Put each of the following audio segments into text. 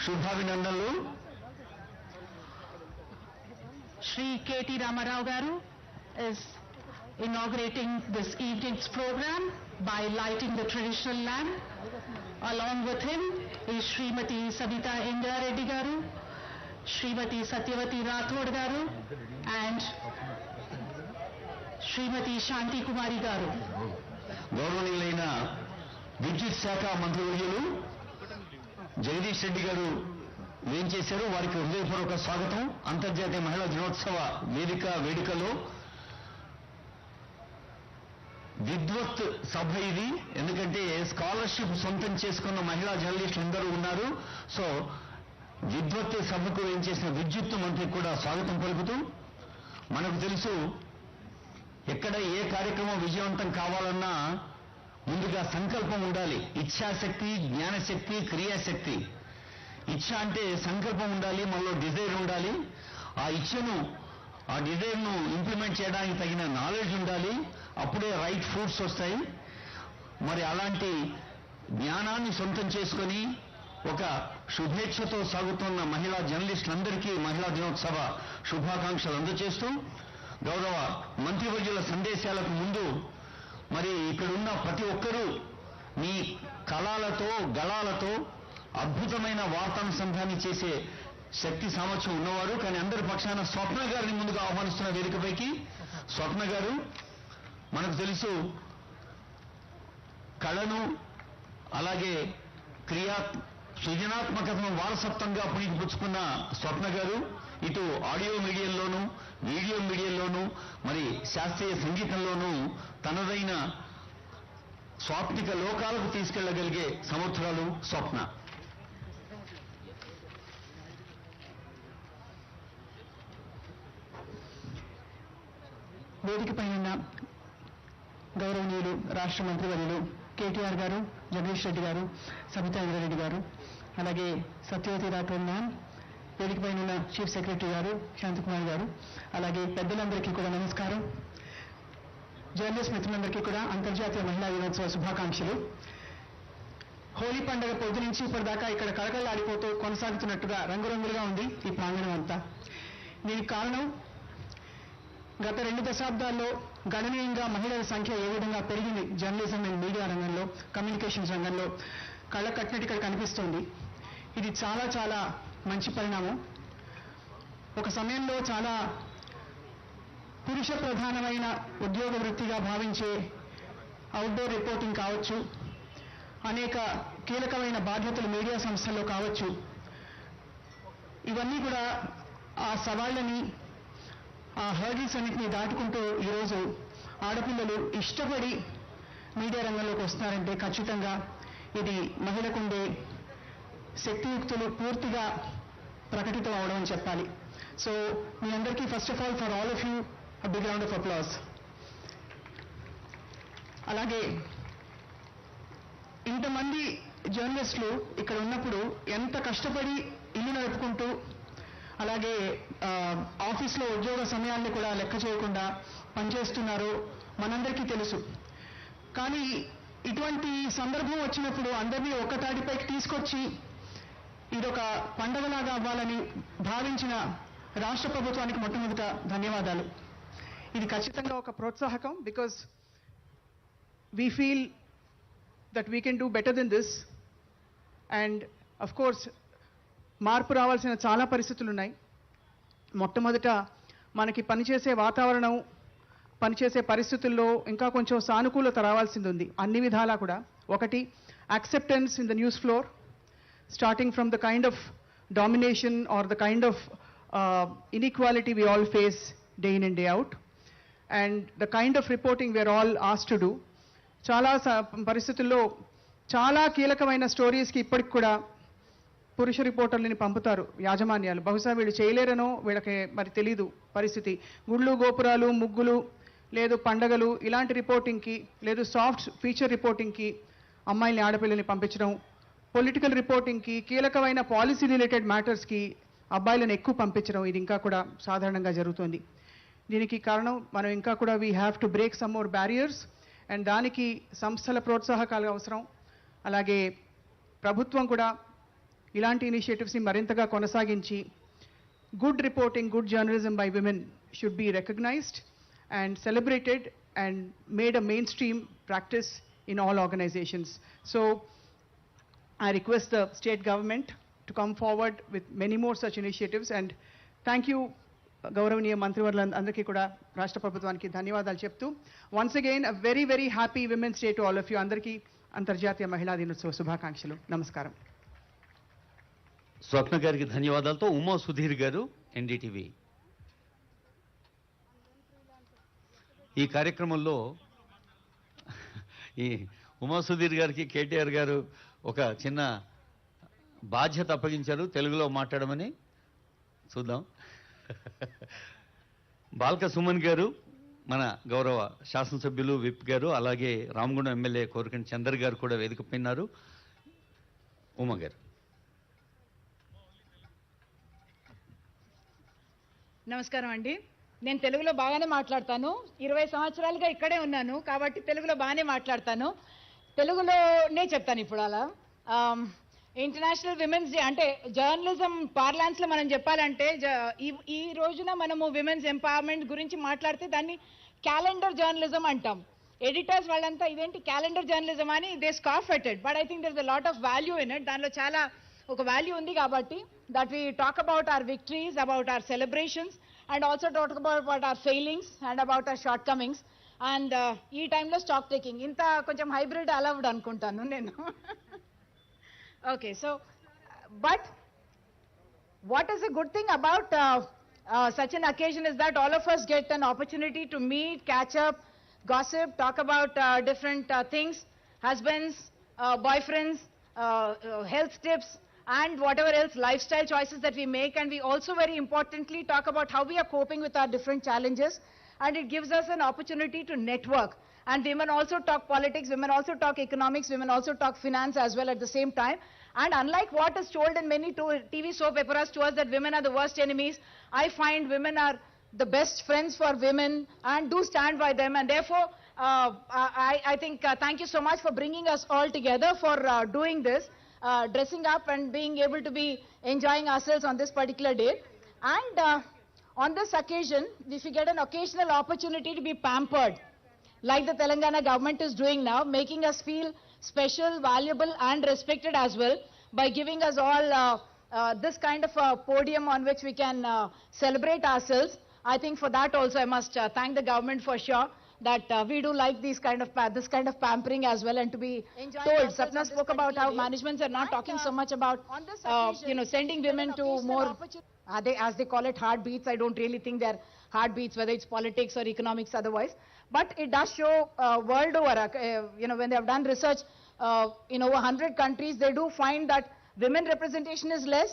శుభాభినందనలు. Shri K.T. Ramarao Garu is inaugurating this evening's program by lighting the traditional lamp. Along with him is Srimati Sabita Indra Reddy Garu, Srimati Satyavati Rathod Garu, and Srimati Shanti Kumari Garu. గౌరవనీయులైన విద్యుత్ శాఖ మంత్రివర్యులు జగదీష్ రెడ్డి గారు ఏం చేశారు, వారికి హృదయపూర్వక స్వాగతం. అంతర్జాతీయ మహిళా దినోత్సవ వేడుకలో విద్వత్ సభ ఇది. ఎందుకంటే స్కాలర్షిప్ సొంతం చేసుకున్న మహిళా జర్నలిస్టులు అందరూ ఉన్నారు. సో విద్వత్ సభకు ఏం చేసిన విద్యుత్ మంత్రికి కూడా స్వాగతం పలుకుతూ, మనకు తెలుసు ఎక్కడ ఏ కార్యక్రమం విజయవంతం కావాలన్నా ముందుగా సంకల్పం ఉండాలి. ఇచ్ఛాశక్తి, జ్ఞానశక్తి, క్రియాశక్తి. ఇచ్ఛ అంటే సంకల్పం ఉండాలి, మనలో డిజైర్ ఉండాలి. ఆ ఇచ్ఛను, ఆ డిజైర్ను ఇంప్లిమెంట్ చేయడానికి తగిన నాలెడ్జ్ ఉండాలి. అప్పుడే రైట్ ఫ్రూట్స్ వస్తాయి. మరి అలాంటి జ్ఞానాన్ని సొంతం చేసుకొని ఒక శుభేచ్ఛతో సాగుతున్న మహిళా జర్నలిస్టులందరికీ మహిళా దినోత్సవ శుభాకాంక్షలు అందజేస్తూ, గౌరవ మంత్రివర్యుల సందేశాలకు ముందు మరి ఇక్కడున్న ప్రతి ఒక్కరూ మీ కళాలతో, గళాలతో అద్భుతమైన వార్తానుసంధాన్ని చేసే శక్తి సామర్థ్యం ఉన్నవారు. కానీ అందరి పక్షాన స్వప్న గారిని ముందుగా ఆహ్వానిస్తున్న వేదికపైకి. స్వప్న గారు, మనకు తెలుసు కళను అలాగే సృజనాత్మకతను వారసత్వంగా పుణికిపుచ్చుకున్న స్వప్న గారు ఇటు ఆడియో మీడియాల్లోనూ, వీడియో మీడియాల్లోనూ, మరి శాస్త్రీయ సంగీతంలోనూ తనదైన స్వాప్నిక లోకాలకు తీసుకెళ్లగలిగే సమర్థురాలు స్వప్న. వేదికపై ఉన్న గౌరవనీయులు రాష్ట్ర మంత్రివర్యులు కేటీఆర్ గారు, జగదీష్ రెడ్డి గారు, సబితా ఇంద్రారెడ్డి గారు, అలాగే సత్యవతి రాఠోడ్ మ్యామ్, వేదికపై ఉన్న చీఫ్ సెక్రటరీ గారు శాంతికుమార్ గారు, అలాగే పెద్దలందరికీ కూడా నమస్కారం. జర్నలిస్ట్ మిత్రులందరికీ కూడా అంతర్జాతీయ మహిళా దినోత్సవ శుభాకాంక్షలు. హోలీ పండుగ పొద్దు నుంచి ఇప్పటిదాకా ఇక్కడ కళకళలాడిపోతూ కొనసాగుతున్నట్టుగా రంగురంగులుగా ఉంది ఈ ప్రాంగణం అంతా. దీనికి కారణం గత 2 దశాబ్దాల్లో గణనీయంగా మహిళల సంఖ్య ఏ విధంగా పెరిగింది జర్నలిజం అండ్ మీడియా రంగంలో, కమ్యూనికేషన్స్ రంగంలో కళ్ళ కట్టినట్టు ఇక్కడ కనిపిస్తోంది. ఇది చాలా చాలా మంచి పరిణామం. ఒక సమయంలో చాలా పురుష ప్రధానమైన ఉద్యోగ వృత్తిగా భావించే అవుట్డోర్ రిపోర్టింగ్ కావచ్చు, అనేక కీలకమైన బాధ్యతలు మీడియా సంస్థల్లో కావచ్చు, ఇవన్నీ కూడా ఆ సవాళ్ళని, ఆ హర్డిల్స్ అన్నింటినీ దాటుకుంటూ ఈరోజు ఆడపిల్లలు ఇష్టపడి మీడియా రంగంలోకి వస్తున్నారంటే ఖచ్చితంగా ఇది మహిళకుండే శక్తియుక్తులు పూర్తిగా ప్రకటితం అవడం అని చెప్పాలి. సో మీ అందరికీ first of all, for all of you, a big round of applause. అలాగే ఇంతమంది జర్నలిస్టులు ఇక్కడ ఉన్నప్పుడు ఎంత కష్టపడి ఇల్లు నడుపుకుంటూ, అలాగే ఆఫీస్లో ఉద్యోగ సమయాన్ని కూడా లెక్క చేయకుండా పనిచేస్తున్నారో మనందరికీ తెలుసు. కానీ ఇటువంటి సందర్భం వచ్చినప్పుడు అందరినీ ఒక్క తాటిపైకి తీసుకొచ్చి ఇదొక పండగలాగా అవ్వాలని భావించిన రాష్ట్ర ప్రభుత్వానికి మొట్టమొదట ధన్యవాదాలు. ఇది ఖచ్చితంగా ఒక ప్రోత్సాహకం, because we feel that we can do better than this. And of course మార్పు రావాల్సిన చాలా పరిస్థితులు ఉన్నాయి. మొట్టమొదట మనకి పనిచేసే వాతావరణం, పనిచేసే పరిస్థితుల్లో ఇంకా కొంచెం సానుకూలత రావాల్సింది ఉంది అన్ని విధాలా కూడా. ఒకటి, acceptance in the news floor, starting from the kind of domination or the kind of inequality we all face day in and day out, and the kind of reporting we are all asked to do. చాలా పరిస్థితుల్లో చాలా కీలకమైన స్టోరీస్కి ఇప్పటికి కూడా పురుష రిపోర్టర్లని పంపుతారు యాజమాన్యాలు. బహుశా వీళ్ళు చేయలేరనో వీళ్ళకి మరి తెలీదు పరిస్థితి. గుళ్ళు, గోపురాలు, ముగ్గులు, లేదు పండగలు, ఇలాంటి రిపోర్టింగ్కి, లేదు సాఫ్ట్ ఫీచర్ రిపోర్టింగ్కి అమ్మాయిల్ని, ఆడపిల్లల్ని పంపించడం, పొలిటికల్ రిపోర్టింగ్కి, కీలకమైన పాలసీ రిలేటెడ్ మ్యాటర్స్కి అబ్బాయిలను ఎక్కువ పంపించడం, ఇది ఇంకా కూడా సాధారణంగా జరుగుతుంది. దీనికి కారణం మనం ఇంకా కూడా we have to break some more barriers, and దానికి సంస్థల ప్రోత్సాహకాలు అవసరం. అలాగే ప్రభుత్వం కూడా ఇలాంటి ఇనిషియేటివ్స్ని మరింతగా కొనసాగించి good reporting, good journalism by women should be recognized and celebrated and made a mainstream practice in all organizations. So I request the state government to come forward with many more such initiatives, and thank you గౌరవనీయ మంత్రివర్లందరికీ కూడా రాష్ట్ర ప్రభుత్వానికి ధన్యవాదాలు చెప్తూ once again a very very happy women's day to all of you. అందరికీ అంతర్జాతీయ మహిళా దినోత్సవ శుభాకాంక్షలు. నమస్కారం. స్వప్న గారికి ధన్యవాదాలతో ఉమా సుధీర్ గారు, ఎన్డీటీవీ. ఈ కార్యక్రమంలో ఈ ఉమా సుధీర్ గారికి కేటీఆర్ గారు ఒక చిన్న బాధ్యత అప్పగించారు, తెలుగులో మాట్లాడమని. చూద్దాం. బాల్క సుమన్ గారు, మన గౌరవ శాసనసభ్యులు విప్ గారు, అలాగే రామగుండం ఎమ్మెల్యే కోరికంటి చందర్ గారు కూడా వేదికపై ఉన్నారు. ఉమా గారు. నమస్కారం అండి. నేను తెలుగులో బాగానే మాట్లాడతాను. 20 సంవత్సరాలుగా ఇక్కడే ఉన్నాను కాబట్టి తెలుగులో బాగానే మాట్లాడతాను. తెలుగులోనే చెప్తాను ఇప్పుడు. అలా ఇంటర్నేషనల్ విమెన్స్ డే అంటే జర్నలిజం పార్లాన్స్లో మనం చెప్పాలంటే ఈ రోజున మనము విమెన్స్ ఎంపవర్మెంట్ గురించి మాట్లాడితే దాన్ని క్యాలెండర్ జర్నలిజం అంటాం. ఎడిటర్స్ వాళ్ళంతా ఇదేంటి క్యాలెండర్ జర్నలిజం అని they scoff at it, but I think there is a lot of value in it. దానిలో చాలా ఒక వాల్యూ ఉంది కాబట్టి that we talk about our victories, about our celebrations, and also talk about our failings and about our shortcomings. And ee time lo stock taking inta koncham hybrid allowed anukuntanu nenu. Okay, so but what is a good thing about such an occasion is that all of us get an opportunity to meet, catch up, gossip, talk about different things, husbands, boyfriends, health tips, and whatever else lifestyle choices that we make. And we also very importantly talk about how we are coping with our different challenges, and it gives us an opportunity to network. And women also talk politics, women also talk economics, women also talk finance as well at the same time. And unlike what is told in many TV soap operas to us that women are the worst enemies, I find women are the best friends for women and do stand by them. And therefore I think thank you so much for bringing us all together for doing this. Dressing up and being able to be enjoying ourselves on this particular day. And on this occasion, if we get an occasional opportunity to be pampered, like the Telangana government is doing now, making us feel special, valuable and respected as well, by giving us all this kind of a podium on which we can celebrate ourselves. I think for that also I must thank the government for sure, that we do like this kind of pampering as well, and to be told. Sapna spoke about how managements are not talking so much about sending women to more as they call it heartbeats. I don't really think they're heartbeats, whether it's politics or economics otherwise, but it does show world over when they have done research in over 100 countries, they do find that women representation is less,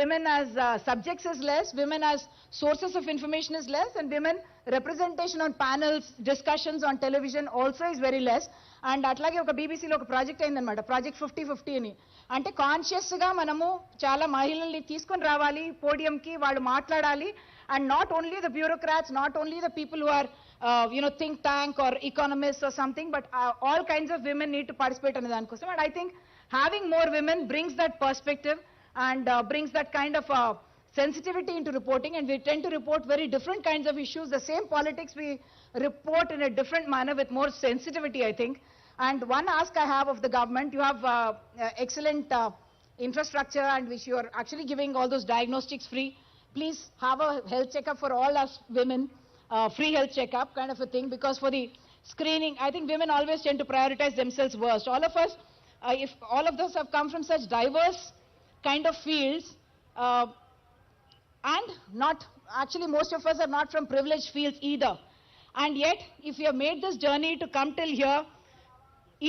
women as subjects is less, women as sources of information is less, and women representation on panels, discussions on television also is very less. And అట్లాగే ఒక బీబీసీలో ఒక project అయిందనమాట, project 50-50 అని. అంటే కాన్షియస్గా మనము చాలా మహిళల్ని తీసుకొని రావాలి పోడియంకి, వాళ్ళు మాట్లాడాలి. And not only the bureaucrats, not only the people who are think tank or economists or something, but all kinds of women need to participate అనే దానికోసం. And I think having more women brings that perspective and brings that kind of sensitivity into reporting, and we tend to report very different kinds of issues. The same politics we report in a different manner with more sensitivity, I think. And one ask I have of the government, you have excellent infrastructure and which you are actually giving all those diagnostics free. Please have a health checkup for all us women, free health checkup kind of a thing, because for the screening, I think women always tend to prioritize themselves worst. All of us, if all of us have come from such diverse kind of fields, and not actually most of us are not from privileged fields either, and yet if we have made this journey to come till here,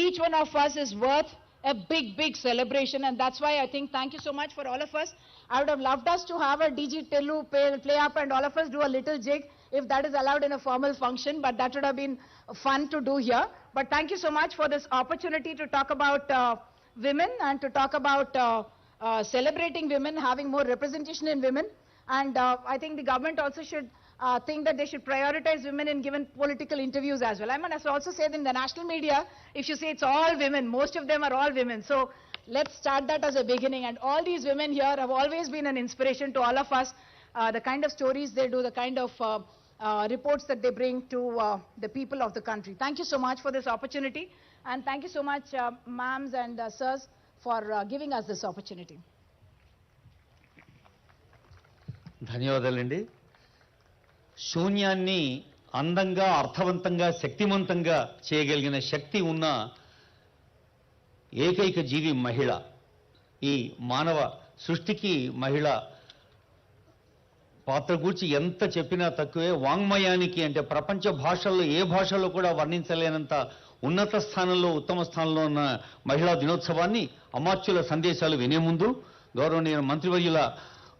each one of us is worth a big celebration. And that's why I think thank you so much for all of us. I would have loved us to have a DG Tellu play up and all of us do a little jig if that is allowed in a formal function, but that would have been fun to do here. But thank you so much for this opportunity to talk about women and to talk about celebrating women, having more representation in women. And I think the government also should think that they should prioritize women in given political interviews as well. I must also say that in the national media, if you say it's all women, most of them are all women. So let's start that as a beginning. And all these women here have always been an inspiration to all of us. The kind of stories they do, the kind of reports that they bring to the people of the country. Thank you so much for this opportunity. And thank you so much, ma'ams and sirs, for giving us this opportunity. ధన్యవాదాలండి. శూన్యాన్ని అందంగా, అర్థవంతంగా, శక్తివంతంగా చేయగలిగిన శక్తి ఉన్న ఏకైక జీవి మహిళ. ఈ మానవ సృష్టికి మహిళ పాత్ర గురించి ఎంత చెప్పినా తక్కువే. వాంగ్మయానికి అంటే ప్రపంచ భాషల్లో ఏ భాషలో కూడా వర్ణించలేనంత ఉన్నత స్థానంలో, ఉత్తమ స్థానంలో ఉన్న మహిళా దినోత్సవాన్ని అమాత్యుల సందేశాలు వినే ముందు, గౌరవనీయ మంత్రివర్యుల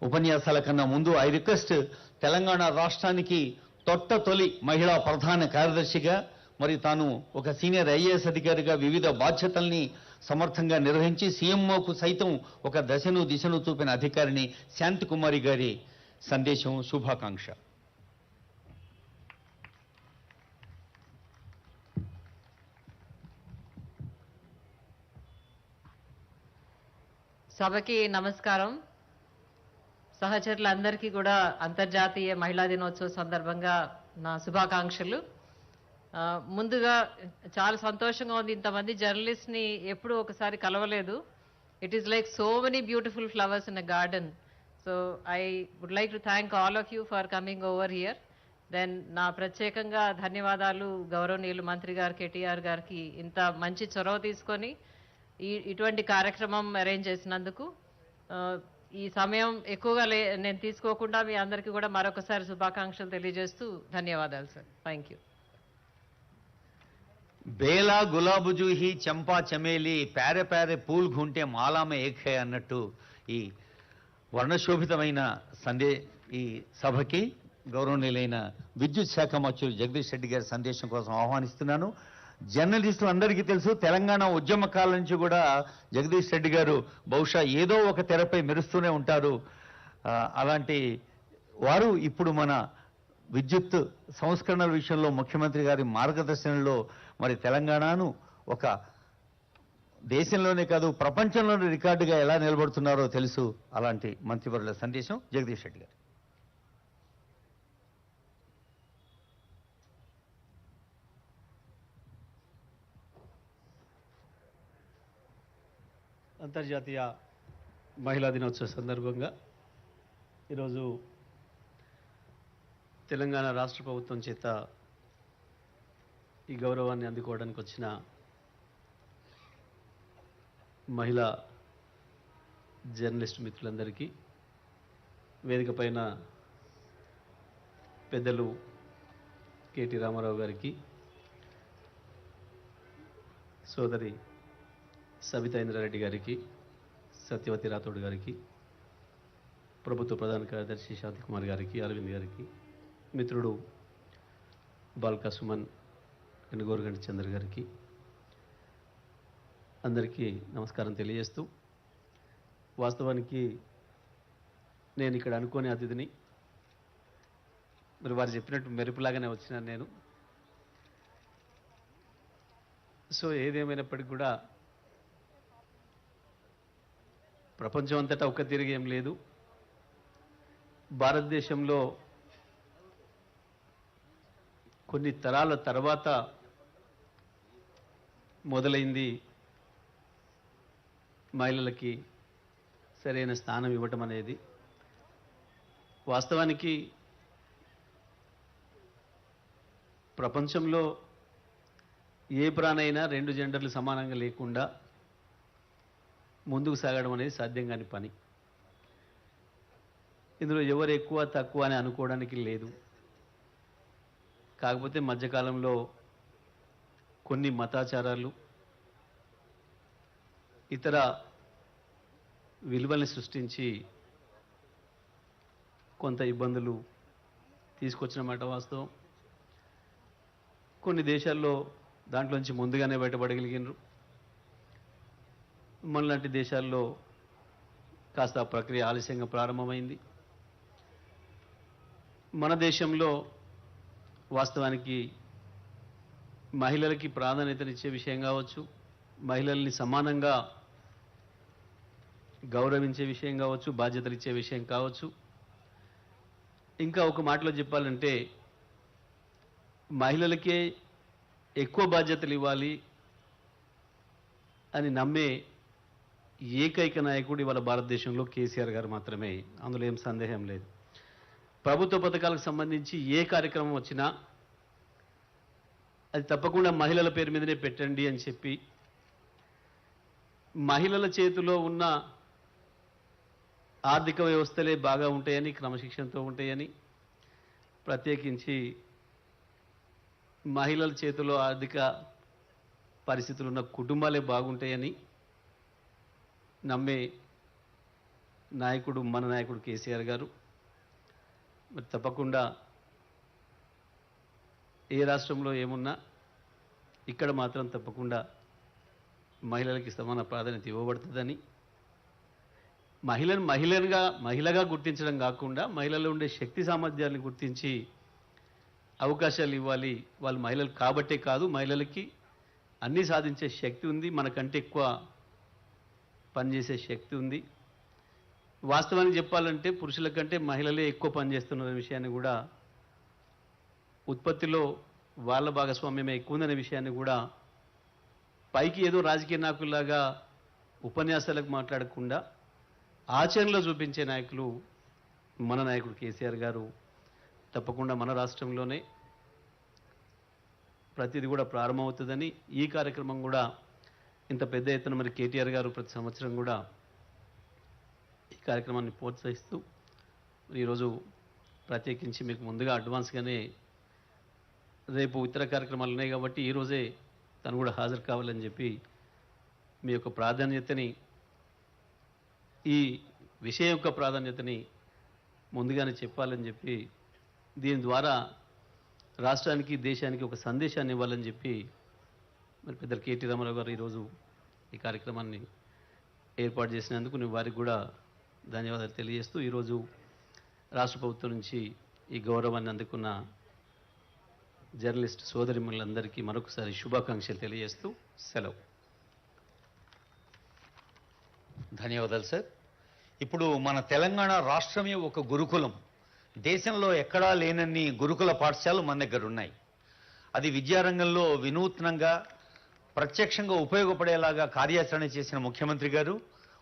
ఉపన్యాసాల కన్నా ముందు ఐ రిక్వెస్ట్ తెలంగాణ రాష్ట్రానికి తొలి మహిళా ప్రధాన కార్యదర్శిగా, మరి తాను ఒక సీనియర్ ఐఏఎస్ అధికారిగా వివిధ బాధ్యతల్ని సమర్థంగా నిర్వహించి సీఎంఓకు సైతం ఒక దిశను చూపిన అధికారిని శాంతికుమారి గారి సందేశం, శుభాకాంక్ష. సభకి నమస్కారం. సహచరులందరికీ కూడా అంతర్జాతీయ మహిళా దినోత్సవ సందర్భంగా నా శుభాకాంక్షలు. ముందుగా చాలా సంతోషంగా ఉంది, ఇంతమంది జర్నలిస్ట్ని ఎప్పుడూ ఒకసారి కలవలేదు. It is like so many beautiful flowers in a garden. So I would like to thank all of you for coming over here. Then నా ప్రత్యేకంగా ధన్యవాదాలు గౌరవనీయులు మంత్రి గారు కేటీఆర్ గారికి ఇంత మంచి చొరవ తీసుకొని ఇటువంటి కార్యక్రమం అరేంజ్ చేసినందుకు. ఈ సమయం ఎక్కువగా నేను తీసుకోకుండా మీ అందరికీ కూడా మరొకసారి శుభాకాంక్షలు తెలియజేస్తూ ధన్యవాదాలు సార్. Thank you. బేలా గులాబు జూహి చంపా చమేలి ప్యారె ప్యారె పూల్ ఘుంటే మాలామ ఏఖే అన్నట్టు ఈ వర్ణశోభితమైన ఈ సభకి గౌరవనీయులైన విద్యుత్ శాఖ మంత్రులు జగదీష్ రెడ్డి గారి సందేశం కోసం ఆహ్వానిస్తున్నాను. జర్నలిస్టులు అందరికీ తెలుసు, తెలంగాణ ఉద్యమ కాలం నుంచి కూడా జగదీష్ రెడ్డి గారు బహుశా ఏదో ఒక తెరపై మెరుస్తూనే ఉంటారు. అలాంటి వారు ఇప్పుడు మన విద్యుత్ సంస్కరణల విషయంలో ముఖ్యమంత్రి గారి మార్గదర్శనంలో మరి తెలంగాణను ఒక దేశంలోనే కాదు ప్రపంచంలోనే రికార్డుగా ఎలా నిలబడుతున్నారో తెలుసు. అలాంటి మంత్రివర్యుల సందేశం జగదీష్ రెడ్డి గారు. అంతర్జాతీయ మహిళా దినోత్సవ సందర్భంగా ఈరోజు తెలంగాణ రాష్ట్ర ప్రభుత్వం చేత ఈ గౌరవాన్ని అందుకోవడానికి వచ్చిన మహిళా జర్నలిస్ట్ మిత్రులందరికీ, వేదిక పైన పెద్దలు కేటీ రామారావు గారికి, సోదరి సబితా ఇంద్రారెడ్డి గారికి, సత్యవతి రాథోడ్ గారికి, ప్రభుత్వ ప్రధాన కార్యదర్శి శాంతికుమార్ గారికి, అరవింద్ గారికి, మిత్రుడు బాల్కా సుమన్ అండ్ గోరుగంటి చంద్ర గారికి అందరికీ నమస్కారం తెలియజేస్తూ, వాస్తవానికి నేను ఇక్కడ అనుకోని అతిథిని. మరి వారు చెప్పినట్టు మెరుపులాగానే వచ్చినాను నేను. సో ఏదేమైనప్పటికీ కూడా ప్రపంచం అంతటా ఒక్క తిరిగి ఏం లేదు. భారతదేశంలో కొన్ని తరాల తర్వాత మొదలైంది మహిళలకి సరైన స్థానం ఇవ్వటం అనేది. వాస్తవానికి ప్రపంచంలో ఏ ప్రాణైనా రెండు జెండర్లు సమానంగా లేకుండా ముందుకు సాగడం అనేది సాధ్యం కాని పని. ఇందులో ఎవరు ఎక్కువ తక్కువ అని అనుకోవడానికి లేదు. కాకపోతే మధ్యకాలంలో కొన్ని మతాచారాలు, ఇతర విలువల్ని సృష్టించి కొంత ఇబ్బందులు తీసుకొచ్చిన మాట వాస్తవం. కొన్ని దేశాల్లో దాంట్లోంచి ముందుగానే బయటపడగలిగినారు. మనలాంటి దేశాల్లో కాస్త ప్రక్రియ ఆలస్యంగా ప్రారంభమైంది. మన దేశంలో వాస్తవానికి మహిళలకి ప్రాధాన్యతనిచ్చే విషయం కావచ్చు, మహిళల్ని సమానంగా గౌరవించే విషయం కావచ్చు, బాధ్యతలు ఇచ్చే విషయం కావచ్చు. ఇంకా ఒక మాటలో చెప్పాలంటే మహిళలకే ఎక్కువ బాధ్యతలు ఇవ్వాలి అని నమ్మే ఏకైక నాయకుడు ఇవాళ భారతదేశంలో కేసీఆర్ గారు మాత్రమే. అందులో ఏం సందేహం లేదు. ప్రభుత్వ పథకాలకు సంబంధించి ఏ కార్యక్రమం వచ్చినా అది తప్పకుండా మహిళల పేరు మీదనే పెట్టండి అని చెప్పి, మహిళల చేతిలో ఉన్న ఆర్థిక వ్యవస్థలే బాగా ఉంటాయని, క్రమశిక్షణతో ఉంటాయని, ప్రత్యేకించి మహిళల చేతిలో ఆర్థిక పరిస్థితులు ఉన్న కుటుంబాలే బాగుంటాయని నమ్మే నాయకుడు మన నాయకుడు కేసీఆర్ గారు. మరి తప్పకుండా ఏ రాష్ట్రంలో ఏమున్నా ఇక్కడ మాత్రం తప్పకుండా మహిళలకి సమాన ప్రాధాన్యత ఇవ్వబడుతుందని, మహిళగా గుర్తించడం కాకుండా మహిళల్లో ఉండే శక్తి సామర్థ్యాన్ని గుర్తించి అవకాశాలు ఇవ్వాలి. వాళ్ళు మహిళలు కాబట్టే కాదు, మహిళలకి అన్నీ సాధించే శక్తి ఉంది, మనకంటే ఎక్కువ పనిచేసే శక్తి ఉంది. వాస్తవానికి చెప్పాలంటే పురుషుల కంటే మహిళలే ఎక్కువ పనిచేస్తున్న విషయాన్ని కూడా, ఉత్పత్తిలో వాళ్ళ భాగస్వామ్యమే ఎక్కువ ఉందనే విషయాన్ని కూడా పైకి ఏదో రాజకీయ నాయకుల్లాగా ఉపన్యాసాలకు మాట్లాడకుండా ఆచరణలో చూపించే నాయకులు మన నాయకుడు కేసీఆర్ గారు. తప్పకుండా మన రాష్ట్రంలోనే ప్రతిదీ కూడా ప్రారంభమవుతుందని, ఈ కార్యక్రమం కూడా ఇంత పెద్ద ఎత్తున మరి కేటీఆర్ గారు ప్రతి సంవత్సరం కూడా ఈ కార్యక్రమాన్ని ప్రోత్సహిస్తూ ఈరోజు ప్రత్యేకించి మీకు ముందుగా అడ్వాన్స్గానే రేపు ఇతర కార్యక్రమాలు ఉన్నాయి కాబట్టి ఈరోజే తను కూడా హాజరు కావాలని చెప్పి మీ యొక్క ప్రాధాన్యతని, ఈ విషయం యొక్క ప్రాధాన్యతని ముందుగానే చెప్పాలని చెప్పి, దీని ద్వారా రాష్ట్రానికి దేశానికి ఒక సందేశాన్ని ఇవ్వాలని చెప్పి మరి పెద్దలు కేటీ రామారావు గారు ఈరోజు ఈ కార్యక్రమాన్ని ఏర్పాటు చేసినందుకు నేను వారికి కూడా ధన్యవాదాలు తెలియజేస్తూ, ఈరోజు రాష్ట్ర ప్రభుత్వం నుంచి ఈ గౌరవాన్ని అందుకున్న జర్నలిస్ట్ సోదరిమణులందరికీ మరొకసారి శుభాకాంక్షలు తెలియజేస్తూ సెలవు. ధన్యవాదాలు సార్. ఇప్పుడు మన తెలంగాణ రాష్ట్రమే ఒక గురుకులం. దేశంలో ఎక్కడా లేనన్ని గురుకుల పాఠశాలలు మన దగ్గర ఉన్నాయి. అది విద్యారంగంలో వినూత్నంగా ప్రత్యక్షంగా ఉపయోగపడేలాగా కార్యాచరణ చేసిన ముఖ్యమంత్రి గారు,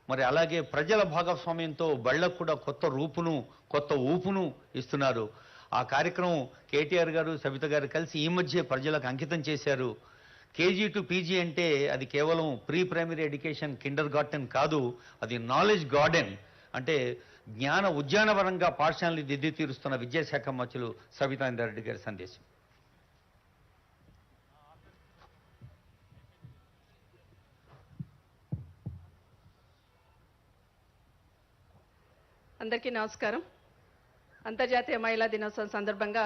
మరి అలాగే ప్రజల భాగస్వామ్యంతో బళ్లకు కూడా కొత్త రూపును, కొత్త ఊపును ఇస్తున్నారు. ఆ కార్యక్రమం కేటీఆర్ గారు, సబిత గారు కలిసి ఈ మధ్య ప్రజలకు అంకితం చేశారు. కేజీ టు పీజీ అంటే అది కేవలం ప్రీ ప్రైమరీ ఎడ్యుకేషన్, కిండర్ గార్టెన్ కాదు, అది నాలెడ్జ్ గార్డెన్. అంటే జ్ఞాన ఉద్యానవనంగా పాఠశాలని దిద్ది తీరుస్తున్న విద్యాశాఖ మంత్రులు సబితాందర్ గారి సందేశం. అందరికీ నమస్కారం. అంతర్జాతీయ మహిళా దినోత్సవం సందర్భంగా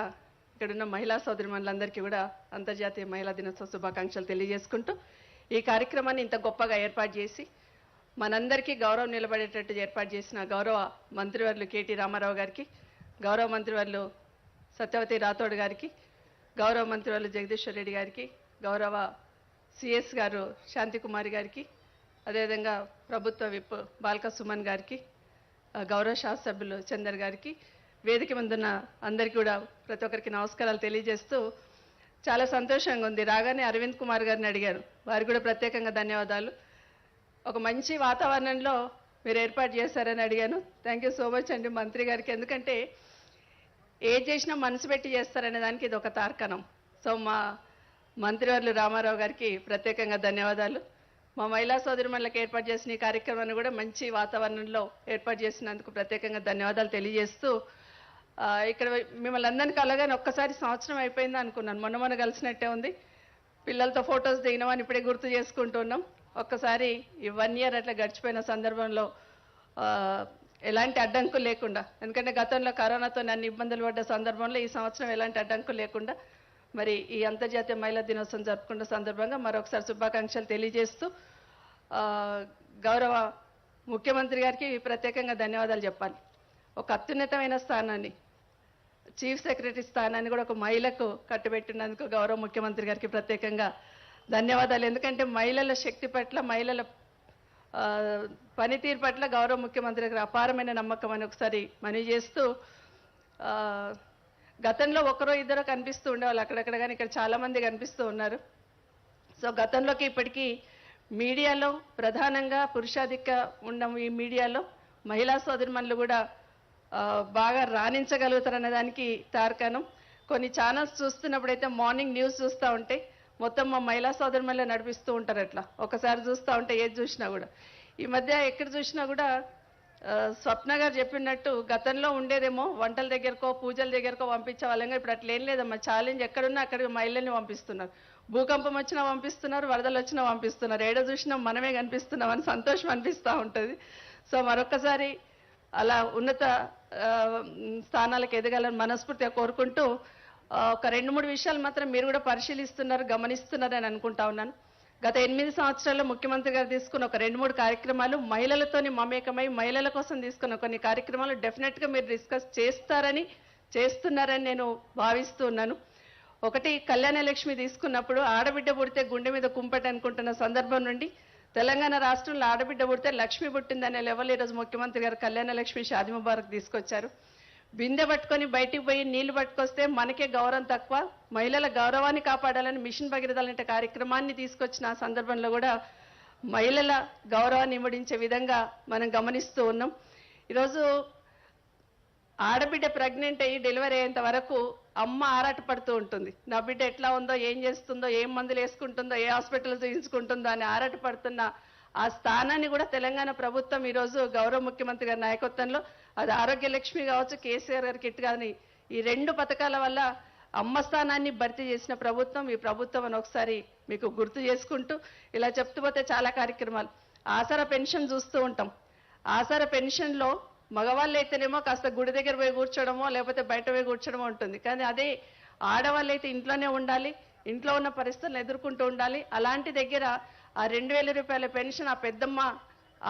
ఇక్కడున్న మహిళా సోదరిమణులందరికీ కూడా అంతర్జాతీయ మహిళా దినోత్సవ శుభాకాంక్షలు తెలియజేసుకుంటూ, ఈ కార్యక్రమాన్ని ఇంత గొప్పగా ఏర్పాటు చేసి మనందరికీ గౌరవం నిలబడేటట్టు ఏర్పాటు చేసిన గౌరవ మంత్రివర్యులు కేటీ రామారావు గారికి, గౌరవ మంత్రివర్యులు సత్యవతి రాథోడ్ గారికి, గౌరవ మంత్రివర్యులు జగదీశ్వర్ రెడ్డి గారికి, గౌరవ సిఎస్ గారు శాంతికుమారి గారికి, అదేవిధంగా ప్రభుత్వ విప్ బాల్క సుమన్ గారికి, గౌరవ శాసనసభ్యులు చందర్ గారికి, వేదిక ముందున్న అందరికీ కూడా ప్రతి ఒక్కరికి నమస్కారాలు తెలియజేస్తూ, చాలా సంతోషంగా ఉంది. రాగానే అరవింద్ కుమార్ గారిని అడిగారు, వారికి కూడా ప్రత్యేకంగా ధన్యవాదాలు. ఒక మంచి వాతావరణంలో మీరు ఏర్పాటు చేశారని అడిగాను. థ్యాంక్ యూ సో మచ్ అండి మంత్రి గారికి. ఎందుకంటే ఏది చేసినా మనసు పెట్టి చేస్తారనే దానికి ఇది ఒక తార్కణం. సో మా మంత్రివర్యులు రామారావు గారికి ప్రత్యేకంగా ధన్యవాదాలు. మా మహిళా సోదరిమణులకు ఏర్పాటు చేసిన ఈ కార్యక్రమాన్ని కూడా మంచి వాతావరణంలో ఏర్పాటు చేసినందుకు ప్రత్యేకంగా ధన్యవాదాలు తెలియజేస్తూ, ఇక్కడ మిమ్మల్ని అందరినీ కలగానే ఒక్కసారి సంవత్సరం అయిపోయింది అనుకున్నాను. మొన్న కలిసినట్టే ఉంది. పిల్లలతో ఫొటోస్ దిగినామని ఇప్పుడే గుర్తు చేసుకుంటున్నాం. ఒక్కసారి ఈ 1 year అట్లా గడిచిపోయిన సందర్భంలో ఎలాంటి అడ్డంకులు లేకుండా, ఎందుకంటే గతంలో కరోనాతో అన్ని ఇబ్బందులు పడ్డ సందర్భంలో ఈ సంవత్సరం ఎలాంటి అడ్డంకులు లేకుండా మరి ఈ అంతర్జాతీయ మహిళా దినోత్సవం జరుపుకున్న సందర్భంగా మరొకసారి శుభాకాంక్షలు తెలియజేస్తూ, గౌరవ ముఖ్యమంత్రి గారికి ప్రత్యేకంగా ధన్యవాదాలు చెప్పాలి. ఒక అత్యున్నతమైన స్థానాన్ని, చీఫ్ సెక్రటరీ స్థానాన్ని కూడా ఒక మహిళకు కట్టుబెట్టినందుకు గౌరవ ముఖ్యమంత్రి గారికి ప్రత్యేకంగా ధన్యవాదాలు. ఎందుకంటే మహిళల శక్తి పట్ల, మహిళల పనితీరు పట్ల గౌరవ ముఖ్యమంత్రి గారి అపారమైన నమ్మకం అని ఒకసారి మనవి చేస్తూ, గతంలో ఒకరో ఇద్దరు కనిపిస్తూ ఉండేవాళ్ళు అక్కడక్కడ, కానీ ఇక్కడ చాలామంది కనిపిస్తూ ఉన్నారు. సో గతంలోకి ఇప్పటికీ మీడియాలో ప్రధానంగా పురుషాధిక్య ఉన్న ఈ మీడియాలో మహిళా సోదరిమణులు కూడా బాగా రాణించగలుగుతారనే దానికి తార్కాణం. కొన్ని ఛానల్స్ చూస్తున్నప్పుడైతే మార్నింగ్ న్యూస్ చూస్తూ ఉంటే మొత్తం మా మహిళా సోదరిమణులే నడిపిస్తూ ఉంటారు. అట్లా ఒకసారి చూస్తూ ఉంటే ఏది చూసినా కూడా, ఈ మధ్య ఎక్కడ చూసినా కూడా స్వప్న గారు చెప్పినట్టు గతంలో ఉండేదేమో వంటల దగ్గరకో పూజల దగ్గరకో పంపించే వాళ్ళంగా, ఇప్పుడు అట్లా ఏం లేదమ్మా. ఛాలెంజ్ ఎక్కడున్నా అక్కడికి మహిళల్ని పంపిస్తున్నారు. భూకంపం వచ్చినా పంపిస్తున్నారు, వరదలు వచ్చినా పంపిస్తున్నారు. ఏడో చూసినా మనమే కనిపిస్తున్నాం అని సంతోషం అనిపిస్తూ ఉంటుంది. సో మరొక్కసారి అలా ఉన్నత స్థానాలకు ఎదగాలని మనస్ఫూర్తిగా కోరుకుంటూ, ఒక 2-3 విషయాలు మాత్రం మీరు కూడా పరిశీలిస్తున్నారు, గమనిస్తున్నారని అనుకుంటా ఉన్నాను. గత 8 సంవత్సరాల్లో ముఖ్యమంత్రి గారు తీసుకున్న ఒక 2-3 కార్యక్రమాలు, మహిళలతోని మమేకమై మహిళల కోసం తీసుకున్న కొన్ని కార్యక్రమాలు డెఫినెట్గా మీరు డిస్కస్ చేస్తున్నారని నేను భావిస్తూ ఉన్నాను. ఒకటి, కళ్యాణ లక్ష్మి తీసుకున్నప్పుడు ఆడబిడ్డ పుడితే గుండె మీద కుంపటి అనుకుంటున్న సందర్భం నుండి తెలంగాణ రాష్ట్రంలో ఆడబిడ్డ పుడితే లక్ష్మి పుట్టిందనే లెవెల్ ఈరోజు ముఖ్యమంత్రి గారు కళ్యాణ లక్ష్మి షాదీ ముబారక్ తీసుకొచ్చారు. బిందె పట్టుకొని బయటికి పోయి నీళ్లు పట్టుకొస్తే మనకే గౌరవం తక్కువ, మహిళల గౌరవాన్ని కాపాడాలని మిషన్ భగీరథ కార్యక్రమాన్ని తీసుకొచ్చిన ఆ సందర్భంలో కూడా మహిళల గౌరవాన్ని ఇమ్మడించే విధంగా మనం గమనిస్తూ ఉన్నాం. ఈరోజు ఆడబిడ్డ ప్రెగ్నెంట్ అయ్యి డెలివరీ అయ్యేంత వరకు అమ్మ ఆరాటపడుతూ ఉంటుంది. నా బిడ్డ ఎట్లా ఉందో, ఏం చేస్తుందో, ఏం మందులు వేసుకుంటుందో, ఏ హాస్పిటల్ చూపించుకుంటుందో అని ఆరాటపడుతున్న ఆ స్థానాన్ని కూడా తెలంగాణ ప్రభుత్వం ఈరోజు గౌరవ ముఖ్యమంత్రి గారి నాయకత్వంలో, అది ఆరోగ్య లక్ష్మి కావచ్చు, కేసీఆర్ గారి కిట్ కానీ, ఈ 2 పథకాల వల్ల అమ్మ స్థానాన్ని భర్తీ చేసిన ప్రభుత్వం ఈ ప్రభుత్వం అని ఒకసారి మీకు గుర్తు చేసుకుంటూ, ఇలా చెప్తూ పోతే చాలా కార్యక్రమాలు. ఆసరా పెన్షన్ చూస్తూ ఉంటాం. ఆసరా పెన్షన్లో మగవాళ్ళు అయితేనేమో కాస్త గుడి దగ్గర పోయి కూర్చోడమో లేకపోతే బయట పోయి కూర్చోడమో ఉంటుంది. కానీ అదే ఆడవాళ్ళు అయితే ఇంట్లోనే ఉండాలి, ఇంట్లో ఉన్న పరిస్థితులను ఎదుర్కొంటూ ఉండాలి. అలాంటి దగ్గర ఆ 2,000 రూపాయల పెన్షన్ ఆ పెద్దమ్మ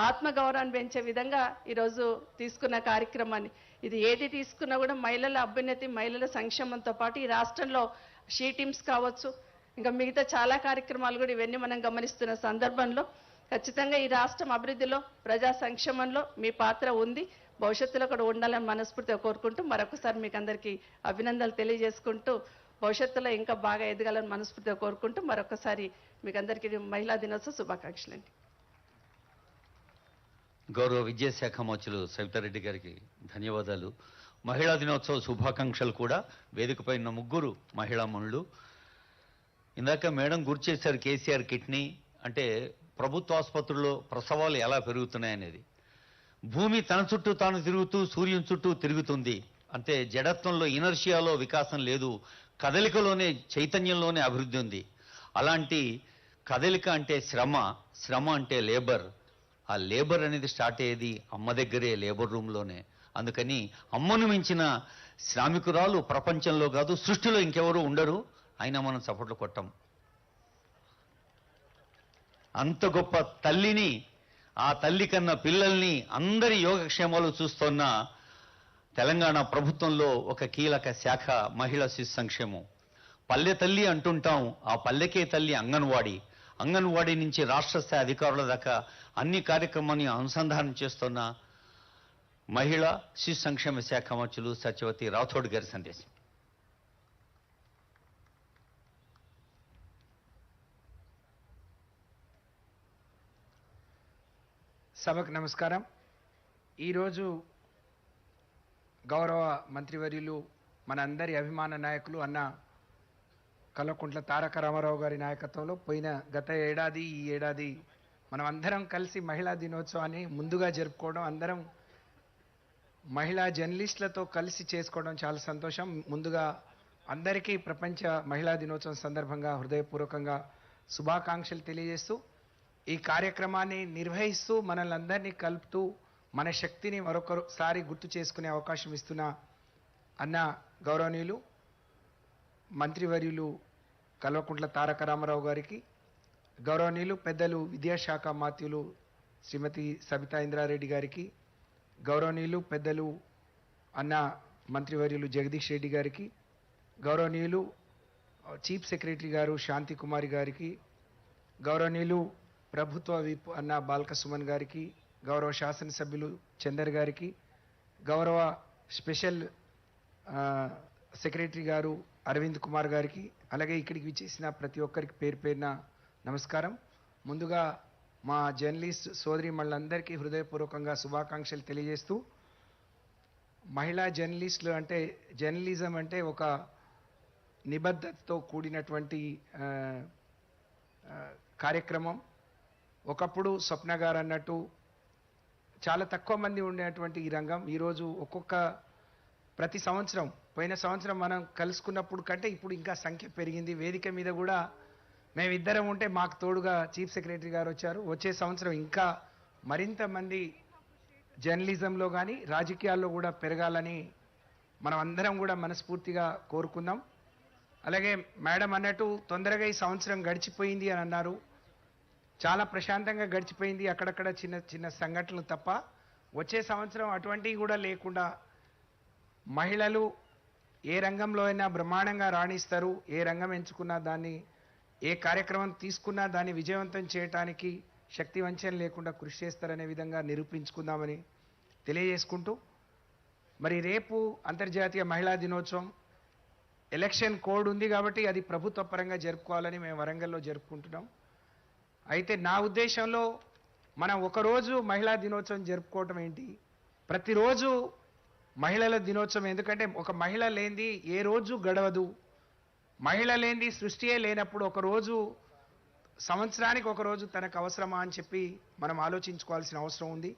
ఆత్మగౌరవాన్ని పెంచే విధంగా ఈరోజు తీసుకున్న కార్యక్రమాన్ని, ఇది ఏది తీసుకున్నా కూడా మహిళల అభ్యున్నతి, మహిళల సంక్షేమంతో పాటు ఈ రాష్ట్రంలో షీ టీమ్స్ కావచ్చు, ఇంకా మిగతా చాలా కార్యక్రమాలు కూడా ఇవన్నీ మనం గమనిస్తున్న సందర్భంలో ఖచ్చితంగా ఈ రాష్ట్రం అభివృద్ధిలో, ప్రజా సంక్షేమంలో మీ పాత్ర ఉంది, భవిష్యత్తులో కూడా ఉండాలని మనస్ఫూర్తిగా కోరుకుంటూ మరొకసారి మీకు అందరికీ అభినందనలు తెలియజేసుకుంటూ, భవిష్యత్తులో ఇంకా బాగా ఎదగాలని మనస్ఫూర్తిగా కోరుకుంటూ మరొకసారి మీకు అందరికీ మహిళా దినోత్సవ శుభాకాంక్షలు అండి. గౌరవ విద్యాశాఖ మంత్రులు సవితారెడ్డి గారికి ధన్యవాదాలు. మహిళా దినోత్సవ శుభాకాంక్షలు కూడా వేదికపై ఉన్న 3 మహిళామణులు. ఇందాక మేడం గుర్తు చేశారు కేసీఆర్ కిట్ని, అంటే ప్రభుత్వ ఆసుపత్రుల్లో ప్రసవాలు ఎలా పెరుగుతున్నాయనేది. భూమి తన చుట్టూ తాను తిరుగుతూ సూర్యుని చుట్టూ తిరుగుతుంది. అంటే జడత్వంలో, ఇనర్షియాలో వికాసం లేదు, కదలికలోనే, చైతన్యంలోనే అభివృద్ధి ఉంది. అలాంటి కదలిక అంటే శ్రమ, శ్రమ అంటే లేబర్. ఆ లేబర్ అనేది స్టార్ట్ అయ్యేది అమ్మ దగ్గరే, లేబర్ రూమ్లోనే. అందుకని అమ్మను మించిన శ్రామికురాలు ప్రపంచంలో కాదు, సృష్టిలో ఇంకెవరూ ఉండరు. అయినా మనం చప్పట్లు కొట్టాం. అంత గొప్ప తల్లిని, ఆ తల్లి కన్నా పిల్లల్ని, అందరి యోగక్షేమాలు చూస్తున్న తెలంగాణ ప్రభుత్వంలో ఒక కీలక శాఖ మహిళా శిశు సంక్షేమం. పల్లె తల్లి అంటుంటాం, ఆ పల్లెకే తల్లి అంగన్వాడీ. అంగన్వాడీ నుంచి రాష్ట్ర స్థాయి అధికారుల దాకా అన్ని కార్యక్రమాన్ని అనుసంధానం చేస్తున్న మహిళా శిశు సంక్షేమ శాఖ మంత్రులు సత్యవతి రాథోడ్ గారి సందేశం. సభకు నమస్కారం. ఈరోజు గౌరవ మంత్రివర్యులు, మన అందరి అభిమాన నాయకులు అన్న కల్వకుంట్ల తారక రామారావు గారి నాయకత్వంలో గత ఏడాది, ఈ ఏడాది మనం అందరం కలిసి మహిళా దినోత్సవాన్ని ముందుగా జరుపుకోవడం, అందరం మహిళా జర్నలిస్టులతో కలిసి చేసుకోవడం చాలా సంతోషం. ముందుగా అందరికీ ప్రపంచ మహిళా దినోత్సవం సందర్భంగా హృదయపూర్వకంగా శుభాకాంక్షలు తెలియజేస్తూ, ఈ కార్యక్రమాన్ని నిర్వహిస్తూ మనల్ని అందరినీ కలుపుతూ మన శక్తిని మరొకసారి గుర్తు చేసుకునే అవకాశం ఇస్తున్న అన్న గౌరవనీయులు మంత్రివర్యులు కల్వకుంట్ల తారక రామారావు గారికి, గౌరవనీయులు పెద్దలు విద్యాశాఖ మాత్యులు శ్రీమతి సబితా ఇంద్రారెడ్డి గారికి, గౌరవనీయులు పెద్దలు అన్న మంత్రివర్యులు జగదీష్ రెడ్డి గారికి, గౌరవనీయులు చీఫ్ సెక్రటరీ గారు శాంతి కుమారి గారికి, గౌరవనీయులు ప్రభుత్వ విప్ అన్న బాల్క సుమన్ గారికి, గౌరవ శాసనసభ్యులు చందర్ గారికి, గౌరవ స్పెషల్ సెక్రటరీ గారు అరవింద్ కుమార్ గారికి, అలాగే ఇక్కడికి విచ్చేసిన ప్రతి ఒక్కరికి పేరు పేరున నమస్కారం. ముందుగా మా జర్నలిస్ట్ సోదరీమణులందరికీ హృదయపూర్వకంగా శుభాకాంక్షలు తెలియజేస్తూ, మహిళా జర్నలిస్టులు అంటే జర్నలిజం అంటే ఒక నిబద్ధతతో కూడినటువంటి కార్యక్రమం. ఒకప్పుడు స్వప్న గారు అన్నట్టు చాలా తక్కువ మంది ఉండేటువంటి ఈ రంగం ఈరోజు ప్రతి సంవత్సరం, పోయిన సంవత్సరం మనం కలుసుకున్నప్పుడు కంటే ఇప్పుడు ఇంకా సంఖ్య పెరిగింది. వేదిక మీద కూడా మేమిద్దరం ఉంటే మాకు తోడుగా చీఫ్ సెక్రటరీ గారు వచ్చారు. వచ్చే సంవత్సరం ఇంకా మరింత మంది జర్నలిజంలో కానీ రాజకీయాల్లో కూడా పెరగాలని మనం అందరం కూడా మనస్ఫూర్తిగా కోరుకుందాం. అలాగే మేడం అన్నట్టు తొందరగా ఈ సంవత్సరం గడిచిపోయింది అని అన్నారు. చాలా ప్రశాంతంగా గడిచిపోయింది, అక్కడక్కడ చిన్న చిన్న సంఘటనలు తప్ప. వచ్చే సంవత్సరం అటువంటివి కూడా లేకుండా మహిళలు ఏ రంగంలో అయినా బ్రహ్మాండంగా రాణిస్తారు. ఏ రంగం ఎంచుకున్నా దాన్ని, ఏ కార్యక్రమం తీసుకున్నా దాన్ని విజయవంతం చేయడానికి శక్తి వంచన లేకుండా కృషి చేస్తారనే విధంగా నిరూపించుకుందామని తెలియజేసుకుంటూ, మరి రేపు అంతర్జాతీయ మహిళా దినోత్సవం, ఎలక్షన్ కోడ్ ఉంది కాబట్టి అది ప్రభుత్వ పరంగా జరుపుకోవాలని మేము వరంగల్లో జరుపుకుంటున్నాం. అయితే నా ఉద్దేశంలో మనం ఒకరోజు మహిళా దినోత్సవం జరుపుకోవటం ఏంటి, ప్రతిరోజు మహిళల దినోత్సవం. ఎందుకంటే ఒక మహిళ లేనిది ఏ రోజు గడవదు. మహిళ లేనిది సృష్టియే లేనప్పుడు ఒకరోజు, సంవత్సరానికి ఒకరోజు తనకు అవసరమా అని చెప్పి మనం ఆలోచించుకోవాల్సిన అవసరం ఉంది.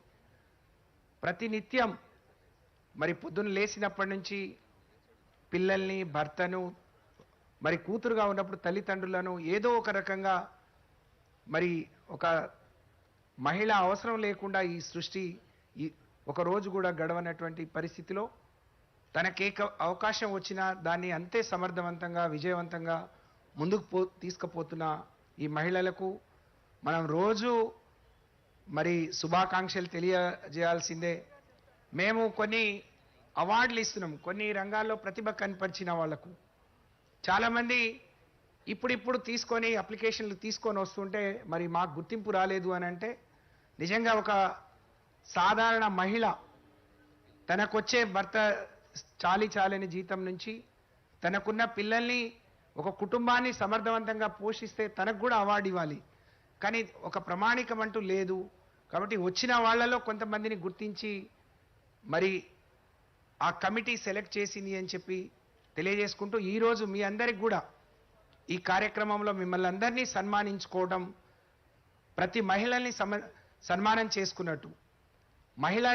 ప్రతినిత్యం మరి పొద్దున్న లేచినప్పటి నుంచి పిల్లల్ని, భర్తను, మరి కూతురుగా ఉన్నప్పుడు తల్లిదండ్రులను ఏదో ఒక రకంగా మరి ఒక మహిళ అవసరం లేకుండా ఈ సృష్టి ఒక రోజు కూడా గడవనటువంటి పరిస్థితిలో తనకే అవకాశం వచ్చినా దాన్ని అంతే సమర్థవంతంగా, విజయవంతంగా ముందుకు తీసుకుపోతున్న ఈ మహిళలకు మనం రోజు మరి శుభాకాంక్షలు తెలియజేయాల్సిందే. మేము కొన్ని అవార్డులు ఇస్తున్నాం కొన్ని రంగాల్లో ప్రతిభ కనపరిచిన వాళ్లకు. చాలామంది ఇప్పుడిప్పుడు తీసుకొని అప్లికేషన్లు తీసుకొని వస్తుంటే మరి మాకు గుర్తింపు రాలేదు అని అంటే, నిజంగా ఒక సాధారణ మహిళ తనకొచ్చే భర్త చాలని జీతం నుంచి తనకున్న పిల్లల్ని, ఒక కుటుంబాన్ని సమర్థవంతంగా పోషిస్తే తనకు కూడా అవార్డు ఇవ్వాలి. కానీ ఒక ప్రమాణికం అంటూ లేదు. కాబట్టి వచ్చిన వాళ్ళలో కొంతమందిని గుర్తించి మరి ఆ కమిటీ సెలెక్ట్ చేసింది అని చెప్పి తెలియజేసుకుంటూ, ఈరోజు మీ అందరికి కూడా ఈ కార్యక్రమంలో మిమ్మల్ని అందరినీ సన్మానించుకోవడం, ప్రతి మహిళల్ని సన్మానం చేసుకున్నట్టు. మహిళా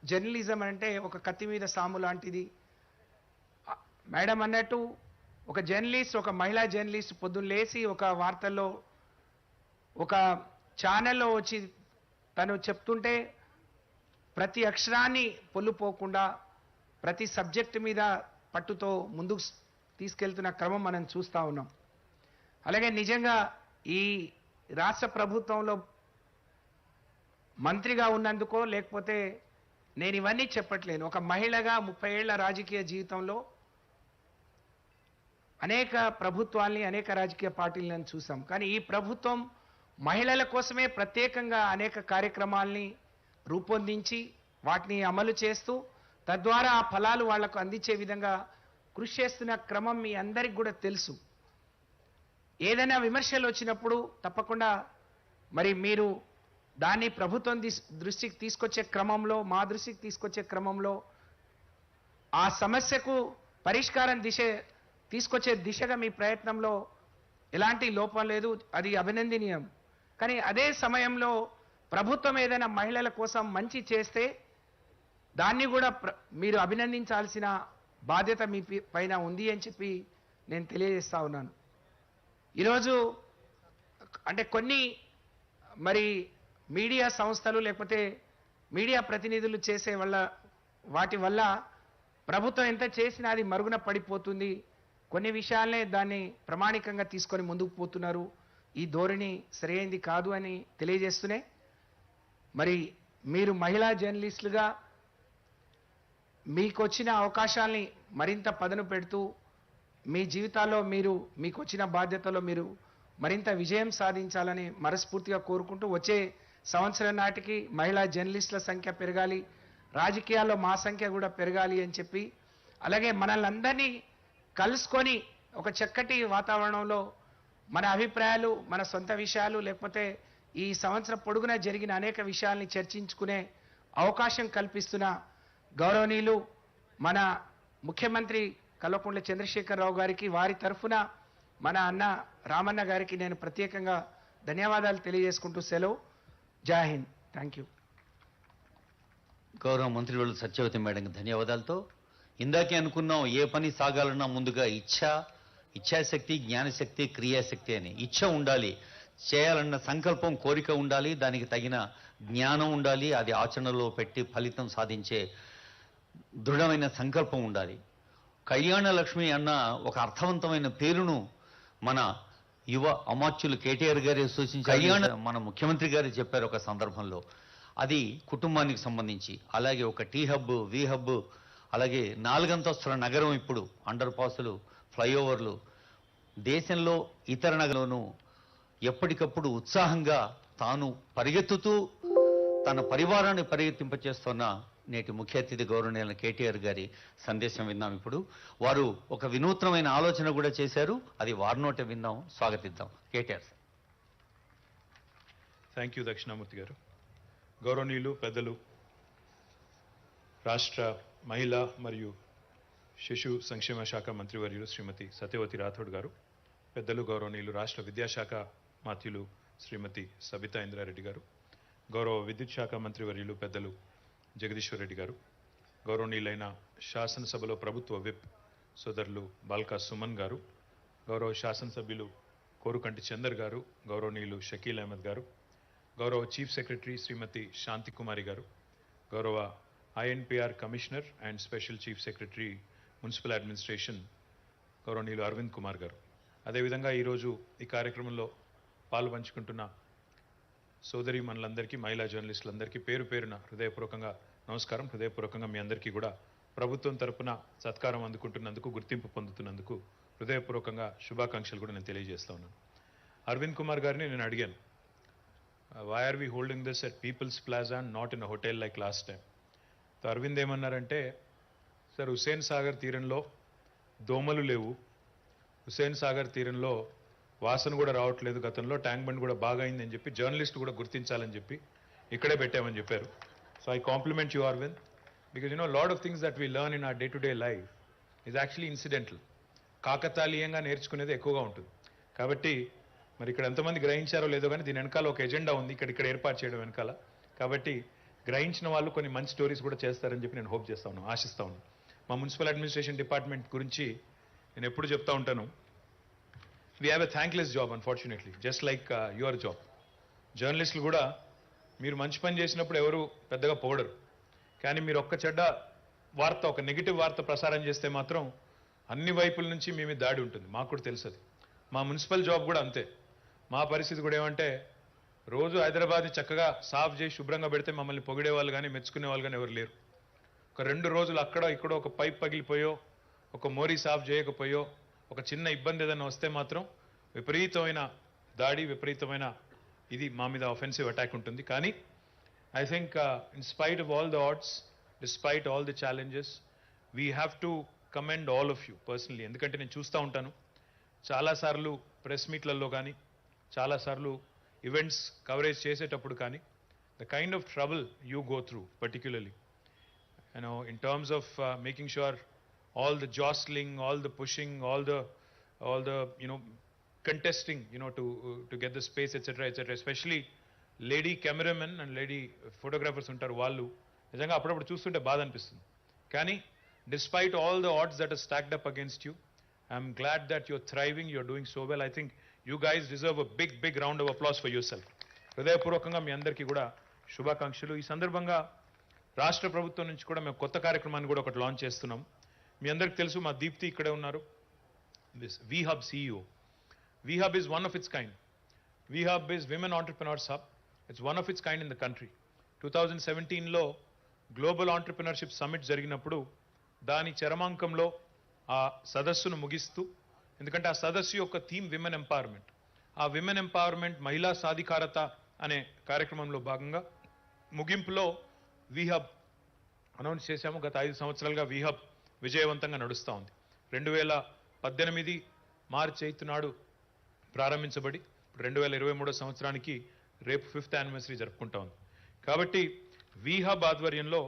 జర్నలిజం అంటే ఒక కత్తి మీద సాము లాంటిది. మేడం అన్నట్టు ఒక జర్నలిస్ట్, ఒక మహిళా జర్నలిస్ట్ పొద్దున్న లేచి ఒక వార్తల్లో, ఒక ఛానల్లో వచ్చి తను చెప్తుంటే ప్రతి అక్షరాన్ని పొల్లుపోకుండా ప్రతి సబ్జెక్టు మీద పట్టుతో ముందుకు తీసుకెళ్తున్న క్రమం మనం చూస్తూ ఉన్నాం. అలాగే నిజంగా ఈ రాష్ట్ర ప్రభుత్వంలో మంత్రిగా ఉన్నందుకో లేకపోతే నేను ఇవన్నీ చెప్పట్లేను, ఒక మహిళగా 30 ఏళ్ల రాజకీయ జీవితంలో అనేక ప్రభుత్వాల్ని, అనేక రాజకీయ పార్టీలను చూసాం. కానీ ఈ ప్రభుత్వం మహిళల కోసమే ప్రత్యేకంగా అనేక కార్యక్రమాల్ని రూపొందించి వాటిని అమలు చేస్తూ తద్వారా ఆ ఫలాలు వాళ్లకు అందించే విధంగా కృషి చేస్తున్న క్రమం మీ అందరికి కూడా తెలుసు. ఏదైనా విమర్శలు వచ్చినప్పుడు తప్పకుండా మరి మీరు దాన్ని ప్రభుత్వం దృష్టికి తీసుకొచ్చే క్రమంలో, మా దృష్టికి తీసుకొచ్చే క్రమంలో ఆ సమస్యకు పరిష్కారం తీసుకొచ్చే దిశగా మీ ప్రయత్నంలో ఎలాంటి లోపం లేదు, అది అభినందనీయం. కానీ అదే సమయంలో ప్రభుత్వం ఏదైనా మహిళల కోసం మంచి చేస్తే దాన్ని కూడా మీరు అభినందించాల్సిన బాధ్యత మీ పైన ఉంది అని చెప్పి నేను తెలియజేస్తా ఉన్నాను. ఈరోజు అంటే కొన్ని మరి మీడియా సంస్థలు లేకపోతే మీడియా ప్రతినిధులు చేసే వాటి వల్ల ప్రభుత్వం ఎంత చేసినా అది మరుగున పడిపోతుంది. కొన్ని విషయాలనే దాన్ని ప్రమాణికంగా తీసుకొని ముందుకు పోతున్నారు. ఈ ధోరణి సరైనది కాదు అని తెలియజేస్తూనే, మరి మీరు మహిళా జర్నలిస్టులుగా మీకు వచ్చిన అవకాశాల్ని మరింత పదును పెడుతూ మీ జీవితాల్లో మీకు వచ్చిన బాధ్యతలో మీరు మరింత విజయం సాధించాలని మనస్ఫూర్తిగా కోరుకుంటూ వచ్చే సంవత్సరం నాటికి మహిళా జర్నలిస్టుల సంఖ్య పెరగాలి, రాజకీయాల్లో మా సంఖ్య కూడా పెరగాలి అని చెప్పి, అలాగే మనల్ని అందరినీ కలుసుకొని ఒక చక్కటి వాతావరణంలో మన అభిప్రాయాలు, మన సొంత విషయాలు, లేకపోతే ఈ సంవత్సరం పొడుగునా జరిగిన అనేక విషయాల్ని చర్చించుకునే అవకాశం కల్పిస్తున్న గౌరవనీయులు మన ముఖ్యమంత్రి కల్వకుంట్ల చంద్రశేఖరరావు గారికి, వారి తరఫున మన అన్న రామన్న గారికి నేను ప్రత్యేకంగా ధన్యవాదాలు తెలియజేసుకుంటూ సెలవు. జై హింద్. Thank you. గౌరవ మంత్రివర్యులు సత్యవతి మేడంకి ధన్యవాదాలతో ఇందాకే అనుకున్నాం, ఏ పని సాగాలన్నా ముందుగా ఇచ్ఛాశక్తి, జ్ఞానశక్తి, క్రియాశక్తి అని. ఇచ్ఛ ఉండాలి, చేయాలన్న సంకల్పం, కోరిక ఉండాలి, దానికి తగిన జ్ఞానం ఉండాలి, అది ఆచరణలో పెట్టి ఫలితం సాధించే దృఢమైన సంకల్పం ఉండాలి. కళ్యాణ లక్ష్మి అన్న ఒక అర్థవంతమైన పేరును మన యువ అమాత్యులు కేటీఆర్ గారే సూచించారు, మన ముఖ్యమంత్రి గారే చెప్పారు ఒక సందర్భంలో. అది కుటుంబానికి సంబంధించి. అలాగే ఒక టీ హబ్, వి హబ్, అలాగే 4 అంతస్తుల నగరం, ఇప్పుడు అండర్ పాసులు, ఫ్లైఓవర్లు, దేశంలో ఇతర నగరంలోనూ ఎప్పటికప్పుడు ఉత్సాహంగా తాను పరిగెత్తుతూ తన పరివారాన్ని పరిగెత్తింపచేస్తున్న నేటి ముఖ్య అతిథి గౌరవనీయులైన కేటీఆర్ గారి సందేశం విన్నాం. ఇప్పుడు వారు ఒక వినూత్నమైన ఆలోచన కూడా చేశారు, అది వారి నోటే విందాం, స్వాగతిద్దాం. KTR sir. Thank you Dakshinamurthy గారు. గౌరవనీయులు పెద్దలు, రాష్ట్ర మహిళా మరియు శిశు సంక్షేమ శాఖ మంత్రివర్యులు శ్రీమతి సత్యవతి రాథోడ్ గారు, పెద్దలు గౌరవనీయులు రాష్ట్ర విద్యాశాఖ మాత్యులు శ్రీమతి సబితా ఇంద్రారెడ్డి గారు, గౌరవ విద్యుత్ శాఖ మంత్రివర్యులు పెద్దలు జగదీశ్వర్ రెడ్డి గారు, గౌరవనీయులైన శాసనసభలో ప్రభుత్వ విప్ సోదరులు బాల్కా సుమన్ గారు, గౌరవ శాసనసభ్యులు కోరుకంటి చందర్ గారు, గౌరవనీయులు షకీల్ అహ్మద్ గారు, గౌరవ చీఫ్ సెక్రటరీ శ్రీమతి శాంతి కుమారి గారు, గౌరవ INPR commissioner and special chief secretary municipal administration గౌరవనీయులు అరవింద్ కుమార్ గారు, అదేవిధంగా ఈరోజు ఈ కార్యక్రమంలో పాలు పంచుకుంటున్న సోదరి మనలందరికీ, మహిళా జర్నలిస్టులందరికీ పేరు పేరున హృదయపూర్వకంగా నమస్కారం. హృదయపూర్వకంగా మీ అందరికీ కూడా ప్రభుత్వం తరపున సత్కారం అందుకుంటున్నందుకు, గుర్తింపు పొందుతున్నందుకు హృదయపూర్వకంగా శుభాకాంక్షలు కూడా నేను తెలియజేస్తా ఉన్నాను. అరవింద్ కుమార్ గారిని నేను అడిగాను, why are we holding this at people's plaza and not in a hotel like last time. Arvind ఏమన్నారంటే, సార్ హుస్సేన్ సాగర్ తీరంలో దోమలు లేవు, హుస్సేన్ సాగర్ తీరంలో వాసన కూడా రావట్లేదు, గతంలో ట్యాంక్ బండ్ కూడా బాగా అయిందని చెప్పి జర్నలిస్ట్ కూడా గుర్తించాలని చెప్పి ఇక్కడే పెట్టామని చెప్పారు. So I compliment you Arvind, because lot of things that we learn in our day to day life is actually incidental. కాకతాళీయంగా నేర్చుకునేది ఎక్కువగా ఉంటుంది. కాబట్టి మరి ఇక్కడ ఎంతమంది గ్రహించారో లేదో కానీ దీని వెనకాల ఒక ఎజెండా ఉంది, ఇక్కడ ఏర్పాటు చేయడం వెనకాల. కాబట్టి గ్రహించిన వాళ్ళు కొన్ని మంచి స్టోరీస్ కూడా చేస్తారని చెప్పి నేను హోప్ చేస్తా ఉన్నాను, ఆశిస్తా ఉన్నాను. మా మున్సిపల్ అడ్మినిస్ట్రేషన్ డిపార్ట్మెంట్ గురించి నేను ఎప్పుడు చెప్తా ఉంటాను, we have a thankless job unfortunately, just like your job. జర్నలిస్టులు కూడా మీరు మంచి పని చేసినప్పుడు ఎవరు పెద్దగా పొగడరు, కానీ మీరు ఒక్క చెడ్డ వార్త, ఒక నెగిటివ్ వార్త ప్రసారం చేస్తే మాత్రం అన్ని వైపుల నుంచి మీ మీద దాడి ఉంటుంది. మాకు కూడా తెలుసు అది. మా మున్సిపల్ జాబ్ కూడా అంతే. మా పరిస్థితి కూడా ఏమంటే, రోజు హైదరాబాద్ని చక్కగా సాఫ్ చేసి శుభ్రంగా పెడితే మమ్మల్ని పొగిడే వాళ్ళు కానీ మెచ్చుకునే వాళ్ళు కానీ ఎవరు లేరు. ఒక 2 రోజులు అక్కడ ఇక్కడ ఒక పైప్ పగిలిపోయో, ఒక మోరీ సాఫ్ చేయకపోయో, ఒక చిన్న ఇబ్బంది ఏదైనా వస్తే మాత్రం విపరీతమైన దాడి, విపరీతమైన ఇది మా మీద ఆఫెన్సివ్ అటాక్ ఉంటుంది. కానీ I think in spite of all the odds, despite all the challenges, we have to commend all of you personally. ఎందుకంటే నేను చూస్తూ ఉంటాను చాలాసార్లు ప్రెస్ మీట్లలో కానీ, చాలాసార్లు ఈవెంట్స్ కవరేజ్ చేసేటప్పుడు కానీ, the kind of trouble you go through, particularly in terms of making sure all the jostling, all the pushing, all the contesting, to get the space, etc., especially lady cameramen and lady photographers ఉంటారు, వాళ్ళు నిజంగా అప్పుడప్పుడు చూస్తుంటే బాధ అనిపిస్తుంది. కానీ despite all the odds that are stacked up against you, I'm glad that you're thriving, you're doing so well. I think you guys deserve a big round of applause for yourself. హృదయపూర్వకంగా మీ అందరికీ కూడా శుభాకాంక్షలు. ఈ సందర్భంగా రాష్ట్ర ప్రభుత్వం నుంచి కూడా మేము కొత్త కార్యక్రమాన్ని కూడా ఒకటి లాంచ్ చేస్తున్నాం. మీ అందరికీ తెలుసు, మా దీప్తి ఇక్కడే ఉన్నారు, this We Hub CEO. We Hub is one of its kind. We Hub is women entrepreneurs hub. It's one of its kind in the country. 2017లో గ్లోబల్ ఆంటర్ప్రినర్షిప్ సమ్మిట్ జరిగినప్పుడు దాని చరమాంకంలో ఆ సదస్సును ముగిస్తూ, ఎందుకంటే ఆ సదస్సు యొక్క థీమ్ విమెన్ ఎంపవర్మెంట్, ఆ విమెన్ ఎంపవర్మెంట్, మహిళా సాధికారత అనే కార్యక్రమంలో భాగంగా ముగింపులో వీహబ్ అనౌన్స్ చేశాము. గత 5 సంవత్సరాలుగా వీహబ్ విజయవంతంగా నడుస్తూ ఉంది. 2018 మార్చి 8 నాడు ప్రారంభించబడి 2023 సంవత్సరానికి రేపు 5th యానివర్సరీ జరుపుకుంటా ఉంది. కాబట్టి వీహబ్ ఆధ్వర్యంలో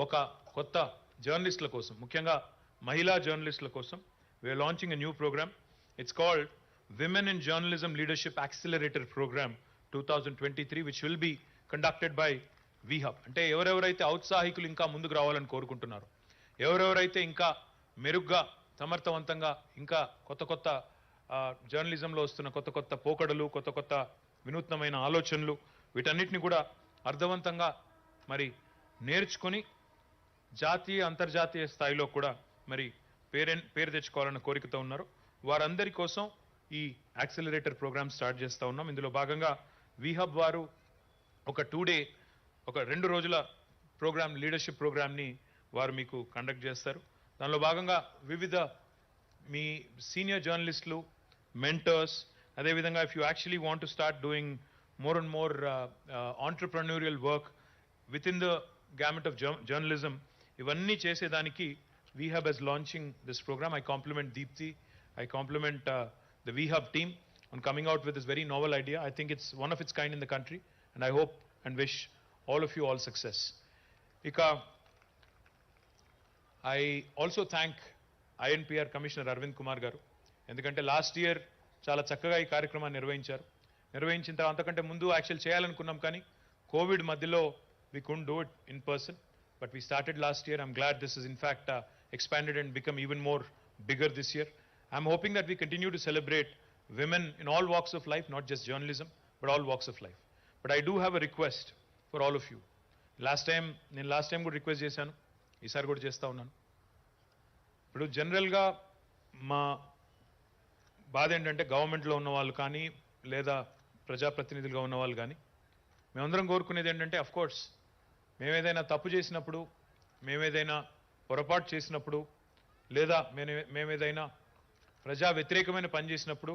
ఒక కొత్త జర్నలిస్టుల కోసం, ముఖ్యంగా మహిళా జర్నలిస్టుల కోసం we're launching a new programme. It's called women in journalism leadership accelerator programme 2023, which will be conducted by వీహబ్. అంటే ఎవరెవరైతే ఔత్సాహికులు ఇంకా ముందుకు రావాలని కోరుకుంటున్నారు, ఎవరెవరైతే ఇంకా మెరుగ్గా సమర్థవంతంగా ఇంకా కొత్త కొత్త జర్నలిజంలో వస్తున్న కొత్త కొత్త పోకడలు, కొత్త కొత్త వినూత్నమైన ఆలోచనలు, వీటన్నిటిని కూడా అర్థవంతంగా మరి నేర్చుకొని జాతీయ అంతర్జాతీయ స్థాయిలో కూడా మరి పేరు తెచ్చుకోవాలన్న కోరికతో ఉన్నారు. వారందరి కోసం ఈ యాక్సిలరేటర్ ప్రోగ్రామ్ స్టార్ట్ చేస్తూ ఉన్నాం. ఇందులో భాగంగా వీహబ్ వారు ఒక 2 రోజుల ప్రోగ్రామ్, లీడర్షిప్ ప్రోగ్రామ్ని వారు మీకు కండక్ట్ చేస్తారు. దానిలో భాగంగా వివిధ మీ సీనియర్ జర్నలిస్టులు, మెంటర్స్, అదేవిధంగా if you actually want to start doing more and more ఆంటర్ప్రెన్యూరియల్ work with in the gamut of journalism, ఇవన్నీ చేసేదానికి VHub is launching this program. I compliment Deepthi, I compliment the VHub team on coming out with this very novel idea. I think it's one of its kind in the country, and I hope and wish all of you all success. Ika, I also thank INPR Commissioner Arvind Kumar garu, ఎందుకంటే last year చాలా చక్కగా ఈ కార్యక్రమాన్ని నిర్వహించిన తర్వాత అంతకంటే ముందు actual చేయాలనుకున్నాం, కానీ కోవిడ్ మధ్యలో we couldn't do it in person, but we started last year. I'm glad this is in fact expanded and become even more bigger this year. I'm hoping that we continue to celebrate women in all walks of life, not just journalism, but all walks of life. But I do have a request for all of you. Last time కూడా request చేశాను, ఈసారి కూడా చేస్తా ఉన్నాను. ఇప్పుడు జనరల్గా మా బాధ ఏంటంటే గవర్నమెంట్లో ఉన్న వాళ్ళు కానీ లేదా ప్రజాప్రతినిధులుగా ఉన్న వాళ్ళు కానీ మేమందరం కోరుకునేది ఏంటంటే, అఫ్ కోర్స్ మేమేదైనా తప్పు చేసినప్పుడు, మేమేదైనా పొరపాటు చేసినప్పుడు, లేదా మేమేదైనా ప్రజా వ్యతిరేకమైన పని చేసినప్పుడు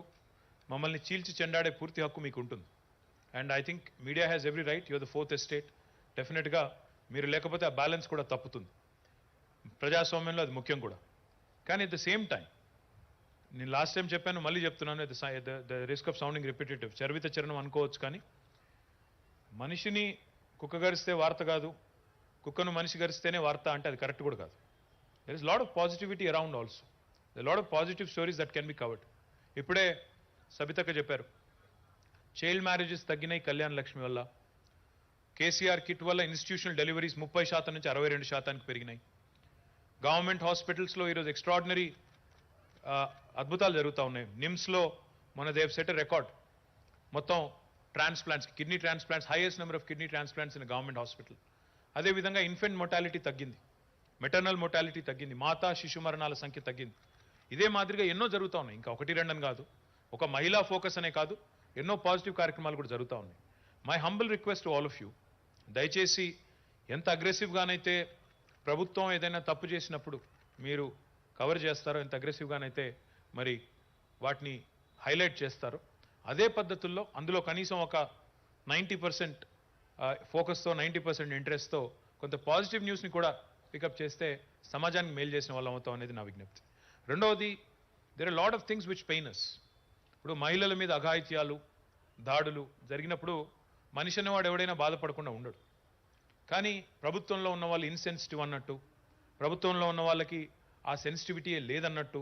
మమ్మల్ని చీల్చి చెండాడే పూర్తి హక్కు మీకు ఉంటుంది. And I think media has every right. Your the 4th estate. డెఫినెట్గా మీరు లేకపోతే ఆ బ్యాలెన్స్ కూడా తప్పుతుంది. ప్రజాస్వామ్యంలో అది ముఖ్యం కూడా. కానీ అట్ ద సేమ్ టైం నేను లాస్ట్ టైం చెప్పాను, మళ్ళీ చెప్తున్నాను, the risk of sounding repetitive, Charvitha చరణం అనుకోవచ్చు, కానీ మనిషిని కుక్క గరిస్తే వార్త కాదు, కుక్కను మనిషి గరిస్తేనే వార్త అంటే అది కరెక్ట్ కూడా కాదు. There is lot of positivity around also. There lot of positive stories that can be covered. ఇప్పుడే సబితక్క చెప్పారు, చైల్డ్ మ్యారేజెస్ తగ్గినాయి కళ్యాణ లక్ష్మి వల్ల. కేసీఆర్ కిట్ వల్ల ఇన్స్టిట్యూషనల్ డెలివరీస్ 30% నుంచి 62% పెరిగినాయి. గవర్నమెంట్ హాస్పిటల్స్లో ఈరోజు ఎక్స్ట్రాడినరీ అద్భుతాలు జరుగుతూ ఉన్నాయి. నిమ్స్లో మన దేవ్ సెట్ రికార్డ్, మొత్తం transplants, kidney transplants, highest number of kidney transplants in government hospital. అదేవిధంగా ఇన్ఫెంట్ మొర్టాలిటీ తగ్గింది, మెటర్నల్ మొర్టాలిటీ తగ్గింది, మాతా శిశు మరణాల సంఖ్య తగ్గింది. ఇదే మాదిరిగా ఎన్నో జరుగుతూ ఉన్నాయి. ఇంకా 1-2 అని కాదు, ఒక మహిళా ఫోకస్ అనే కాదు, ఎన్నో పాజిటివ్ కార్యక్రమాలు కూడా జరుగుతూ ఉన్నాయి. My humble request to all of you, దయచేసి ఎంత అగ్రెసివ్గానైతే ప్రభుత్వం ఏదైనా తప్పు చేసినప్పుడు మీరు కవర్ చేస్తారో, ఎంత అగ్రెసివ్గానైతే మరి వాటిని హైలైట్ చేస్తారో, అదే పద్ధతుల్లో అందులో కనీసం ఒక 90% ఫోకస్తో, 90% ఇంట్రెస్ట్తో కొంత పాజిటివ్ న్యూస్ని కూడా పికప్ చేస్తే సమాజానికి మేలు చేసిన వాళ్ళం అవుతాం అనేది నా విజ్ఞప్తి. రెండవది, there are lot of things which pain us. ఇప్పుడు మహిళల మీద అఘాయిత్యాలు, దాడులు జరిగినప్పుడు మనిషి అనేవాడు ఎవడైనా బాధపడకుండా ఉండడు. కానీ ప్రభుత్వంలో ఉన్న వాళ్ళు ఇన్సెన్సిటివ్ అన్నట్టు, ప్రభుత్వంలో ఉన్న వాళ్ళకి ఆ సెన్సిటివిటీయే లేదన్నట్టు,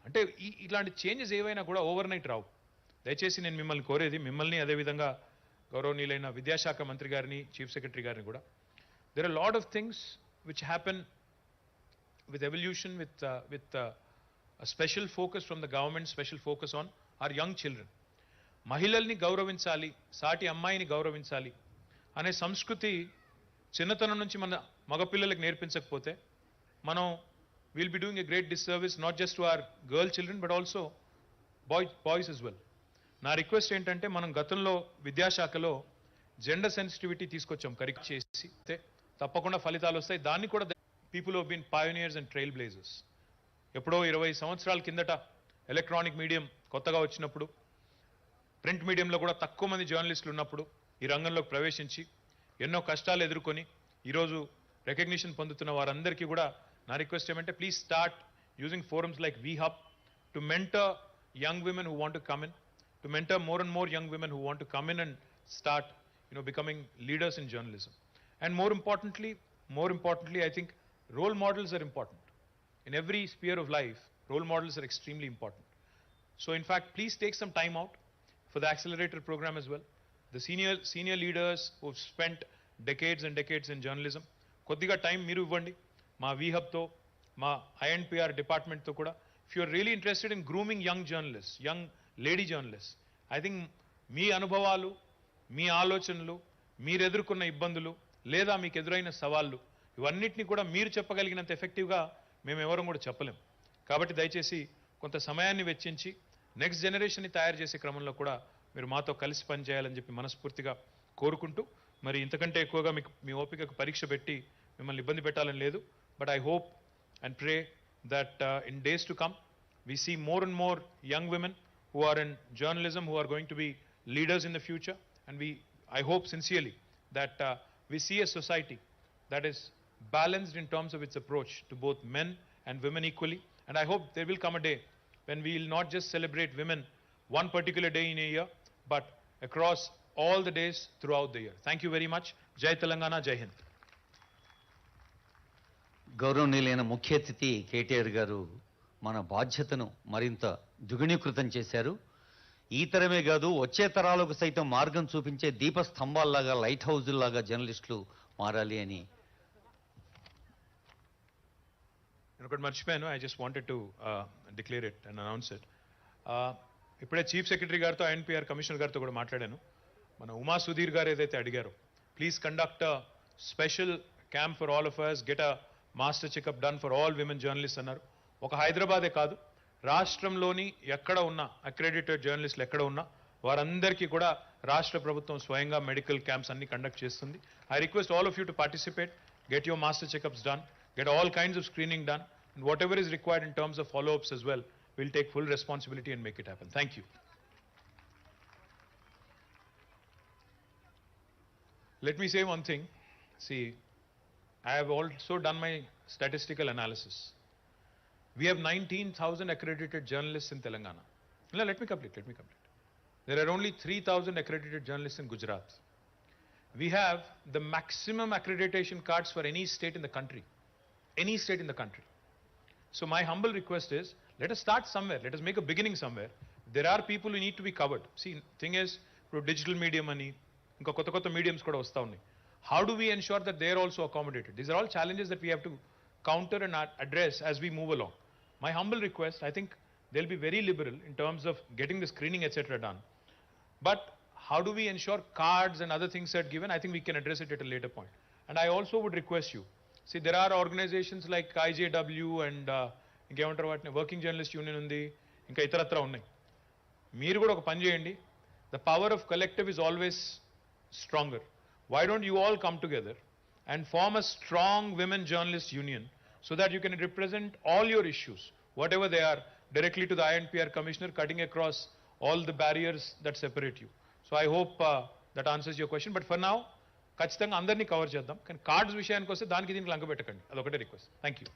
అంటే ఇట్లాంటి చేంజెస్ ఏవైనా కూడా ఓవర్ నైట్ రావు. దయచేసి నేను మిమ్మల్ని కోరేది, మిమ్మల్ని అదేవిధంగా గౌరవనీయులైన విద్యాశాఖ మంత్రి గారిని, చీఫ్ సెక్రటరీ గారిని కూడా, there are lot of things which happen with evolution, with a special focus from the government, special focus on our young children. మహిళల్ని గౌరవించాలి, సాటి అమ్మాయిని గౌరవించాలి అనే సంస్కృతి చిన్నతనం నుంచి మన మగపిల్లలకు నేర్పించకపోతే మనం will be doing a great disservice, not just to our girl children but also boys as well. నా రిక్వెస్ట్ ఏంటంటే, మనం గతంలో విద్యాశాఖలో జెండర్ సెన్సిటివిటీ తీసుకొచ్చాం, కరెక్ట్ చేసి తప్పకుండా ఫలితాలు వస్తాయి. దాన్ని కూడా people have been pioneers and trailblazers. ఎప్పుడో 20 సంవత్సరాల కిందట ఎలక్ట్రానిక్ మీడియం కొత్తగా వచ్చినప్పుడు ప్రింట్ మీడియంలో కూడా తక్కువ మంది జర్నలిస్టులు ఉన్నప్పుడు ఈ రంగంలోకి ప్రవేశించి ఎన్నో కష్టాలు ఎదుర్కొని ఈరోజు రికగ్నిషన్ పొందుతున్న వారందరికీ కూడా నా రిక్వెస్ట్ ఏమంటే please start using forums like we hub to mentor young women who want to come in, to mentor more and more young women who want to come in and start, becoming leaders in journalism. And more importantly, I think role models are important. In every sphere of life, role models are extremely important. So in fact, please take some time out for the accelerator program as well. The senior leaders who've spent decades and decades in journalism, కొద్దిగా time మీరు ఇవ్వండి మా వీహబ్తో మా INPR డిపార్ట్మెంట్తో కూడా. If you are really interested in grooming young journalists, young lady journalists, I think మీ అనుభవాలు, మీ ఆలోచనలు, మీరు ఎదుర్కొన్న ఇబ్బందులు లేదా మీకు ఎదురైన సవాళ్ళు ఇవన్నిటిని కూడా మీరు చెప్పగలిగినంత ఎఫెక్టివ్గా మేము ఎవరం కూడా చెప్పలేం. కాబట్టి దయచేసి కొంత సమయాన్ని వెచ్చించి నెక్స్ట్ జనరేషన్ని తయారు చేసే క్రమంలో కూడా మీరు మాతో కలిసి పనిచేయాలని చెప్పి మనస్ఫూర్తిగా కోరుకుంటూ, మరి ఇంతకంటే ఎక్కువగా మీకు మీ ఓపికకు పరీక్ష పెట్టి మిమ్మల్ని ఇబ్బంది పెట్టాలని లేదు. But I hope and pray that in days to come, we see more and more young women who are in journalism, who are going to be leaders in the future. And I hope sincerely that we see a society that is balanced in terms of its approach to both men and women equally. And I hope there will come a day when we will not just celebrate women one particular day in a year, but across all the days throughout the year. Thank you very much. Jai Telangana, Jai Hind. గౌరవనీయులైన ముఖ్య అతిథి కేటీఆర్ గారు మన బాధ్యతను మరింత ద్విగుణీకృతం చేశారు. ఈ తరమే కాదు, వచ్చే తరాలకు సైతం మార్గం చూపించే దీపస్తంభాల్లాగా, లైట్ హౌజుల్లాగా జర్నలిస్టులు మారాలి అని. ఒకటి మర్చిపోయాను, I just wanted to declare it and announce it. ఇప్పుడే చీఫ్ సెక్రటరీ గారితో INPR కమిషనర్ గారితో కూడా మాట్లాడాను. మన ఉమా సుధీర్ గారు ఏదైతే అడిగారో, please conduct special camp for all of us, get a master checkup done for all women journalist అన్నారు. ఒక హైదరాబాదే కాదు, రాష్ట్రంలోని ఎక్కడ ఉన్న అక్రెడిటెడ్ జర్నలిస్టులు ఎక్కడ ఉన్నా వారందరికీ కూడా రాష్ట్ర ప్రభుత్వం స్వయంగా మెడికల్ క్యాంప్స్ అన్ని కండక్ట్ చేస్తుంది. I request all of you to participate, get your master checkups done, get all kinds of screening done, and whatever is required in terms of follow-ups as well, we'll take full responsibility and make it happen. Thank you. Let me say one thing. See, I have also done my statistical analysis. We have 19,000 accredited journalists in Telangana. No, let me complete. There are only 3,000 accredited journalists in Gujarat. We have the maximum accreditation cards for any state in the country. Any state in the country. So my humble request is, let us start somewhere. Let us make a beginning somewhere. There are people who need to be covered. See, thing is, digital medium ani, inka kotta mediums kuda vasta unnai. How do we ensure that they are also accommodated? These are all challenges that we have to counter and address as we move along. My humble request, I think they'll be very liberal in terms of getting the screening, etc. done. But how do we ensure cards and other things are given? I think we can address it at a later point. And I also would request you, see, there are organizations like IJW and ఇంకేమంటారు వాటిని, working journalist union ఉంది, ఇంకా ఇతరత్ర ఉన్నాయి. మీరు కూడా ఒక పని చేయండి. The power of collective is always stronger. Why don't you all come together and form a strong women journalist union so that you can represent all your issues, whatever they are, directly to the INPR commissioner, cutting across all the barriers that separate you. So I hope that answers your question. But for now, ఖచ్చితంగా అందరినీ cover చేద్దాం. కానీ cards విషయానికి వస్తే దానికి దీనికి లంక పెట్టకండి. అదొకటే రిక్వెస్ట్. Thank you.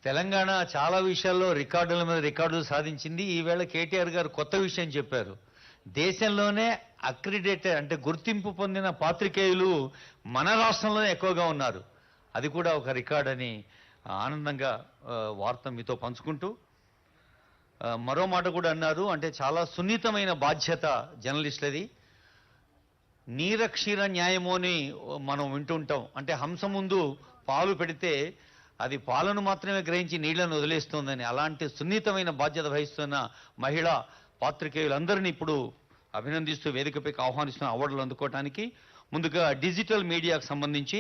తెలంగాణ చాలా విషయాల్లో రికార్డుల మీద రికార్డులు సాధించింది. ఈవేళ కేటీఆర్ గారు కొత్త విషయం చెప్పారు. దేశంలోనే అక్రిడేటెడ్ అంటే గుర్తింపు పొందిన పాత్రికేయులు మన రాష్ట్రంలోనే ఎక్కువగా ఉన్నారు. అది కూడా ఒక రికార్డ్ అని ఆనందంగా వార్త మీతో పంచుకుంటూ, మరో మాట కూడా అన్నారు. అంటే చాలా సున్నితమైన బాధ్యత జర్నలిస్టులది. నీరక్షీర న్యాయము అని మనం వింటుంటాం. అంటే హంస ముందు పాలు పెడితే అది పాలను మాత్రమే గ్రహించి నీళ్లను వదిలేస్తుందని. అలాంటి సున్నితమైన బాధ్యత వహిస్తున్న మహిళా పాత్రికేయులందరినీ ఇప్పుడు అభినందిస్తూ వేదికపైకి ఆహ్వానిస్తున్న అవార్డులు అందుకోవటానికి ముందుగా డిజిటల్ మీడియాకు సంబంధించి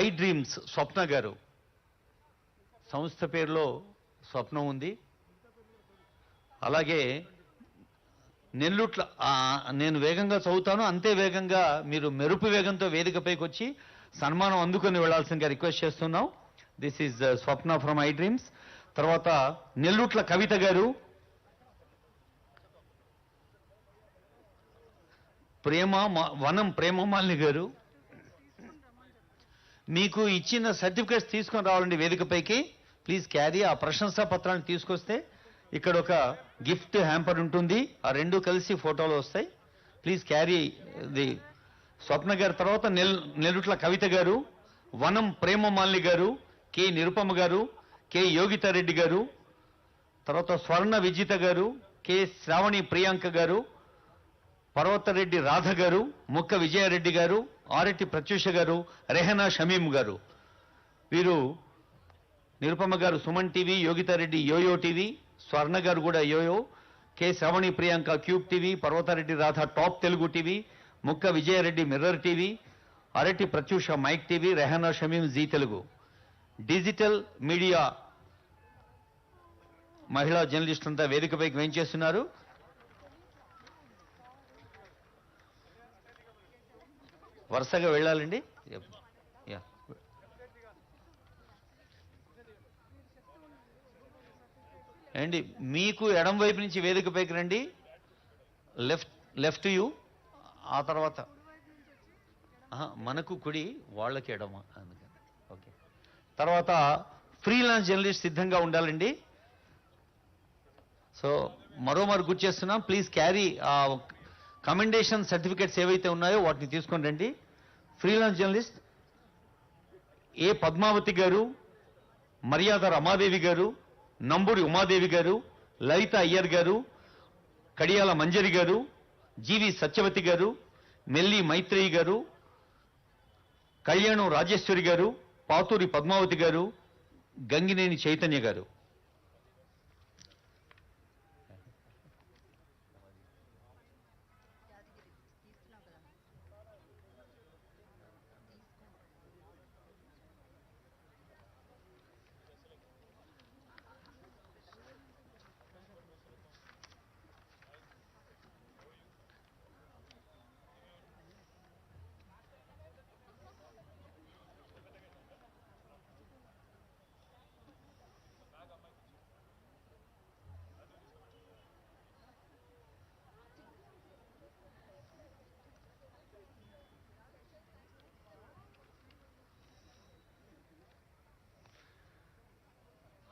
ఐ డ్రీమ్స్ స్వప్న గారు, సంస్థ పేరులో స్వప్నం ఉంది. అలాగే నెల్లుట్ల, నేను వేగంగా చదువుతాను, అంతే వేగంగా మీరు మెరుపు వేగంతో వేదికపైకి వచ్చి సన్మానం అందుకొని వెళ్లాల్సిందిగా రిక్వెస్ట్ చేస్తున్నాం. This is Swapna from I dreams. తర్వాత నెల్లుట్ల కవిత గారు, వనం ప్రేమమాలిని గారు మీకు ఇచ్చిన సర్టిఫికేట్స్ తీసుకొని రావాలండి వేదికపైకి. ప్లీజ్ క్యారీ ఆ ప్రశంసా పత్రాన్ని తీసుకొస్తే ఇక్కడ ఒక గిఫ్ట్ హ్యాంపర్ ఉంటుంది, ఆ రెండు కలిసి ఫోటోలు వస్తాయి. Please carry the. స్వప్న గారి తర్వాత నెల్లుట్ల కవిత గారు, వనం ప్రేమమాలిని గారు, కె నిరుపమ గారు, కె యోగితారెడ్డి గారు, తర్వాత స్వర్ణ విజిత గారు, కె శ్రావణి ప్రియాంక గారు, పర్వతరెడ్డి రాధ గారు, ముక్క విజయారెడ్డి గారు, ఆరెట్టి ప్రత్యూష గారు, రెహనా షమీం గారు. వీరు నిరుపమ గారు Suman TV, Yogita Reddy YOYO TV, Swarna గారు కూడా YOYO, K Sravani Priyanka cube TV, Parvatha Reddy Radha top Telugu TV, Mukka Vijaya Reddy mirror TV, Arati Prathyusha mike TV, Rehana Shamim Zee Telugu. Digital media మహిళా జర్నలిస్టులంతా వేదికపైకి వేయించేస్తున్నారు. వరుసగా వెళ్ళాలండి. యా. అండి మీకు ఎడం వైపు నుంచి వేదికపైకి రండి. లెఫ్ట్ యూ, ఆ తర్వాత మనకు కుడి, వాళ్ళకి ఎడమ. అందుకని ఓకే. తర్వాత ఫ్రీలాన్స్ జర్నలిస్ట్ సిద్ధంగా ఉండాలండి. సో మరోమారు గుర్తు చేస్తున్నాం, ప్లీజ్ క్యారీ కమెండేషన్ సర్టిఫికేట్స్ ఏవైతే ఉన్నాయో వాటిని తీసుకొని రండి. ఫ్రీలాన్స్ జర్నలిస్ట్ ఏ పద్మావతి గారు, మర్యాద రమాదేవి గారు, నంబూరి ఉమాదేవి గారు, లలిత అయ్యర్ గారు, కడియాల మంజరి గారు, జీవి సత్యవతి గారు, మెల్లి మైత్రేయి గారు, కళ్యాణం రాజేశ్వరి గారు, పాతూరి పద్మావతి గారు, గంగినేని చైతన్య గారు.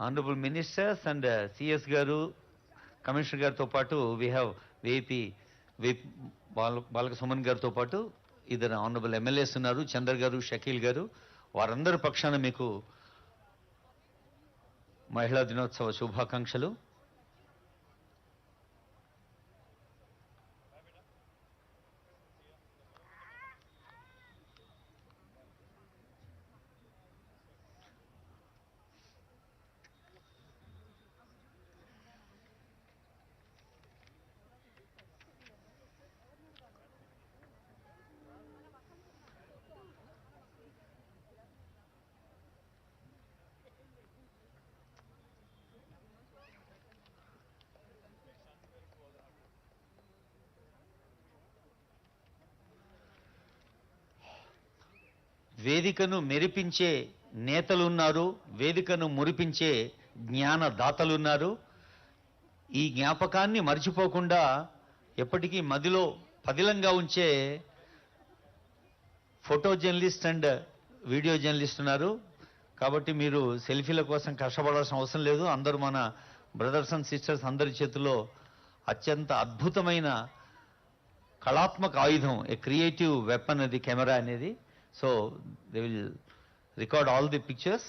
ఆనరబుల్ మినిస్టర్స్ అండ్ సిఎస్ గారు, కమిషనర్ గారితో పాటు వీ హ్యావ్ విఐపి బాలక సుమన్ గారితో పాటు ఇద్దరు ఆనరబుల్ ఎమ్మెల్యేస్ ఉన్నారు, చంద్ర గారు, షకీల్ గారు. వారందరి పక్షాన మీకు మహిళా దినోత్సవ శుభాకాంక్షలు. వేదికను మెరిపించే నేతలున్నారు, వేదికను మురిపించే జ్ఞానదాతలున్నారు. ఈ జ్ఞాపకాన్ని మర్చిపోకుండా ఎప్పటికీ మదిలో పదిలంగా ఉంచే photo journalist and video journalist ఉన్నారు. కాబట్టి మీరు సెల్ఫీల కోసం కష్టపడాల్సిన అవసరం లేదు. అందరూ మన బ్రదర్స్ అండ్ సిస్టర్స్ అందరి చేతుల్లో అత్యంత అద్భుతమైన కళాత్మక ఆయుధం, ఏ క్రియేటివ్ వెపన్ అది కెమెరా అనేది. So they will record all the pictures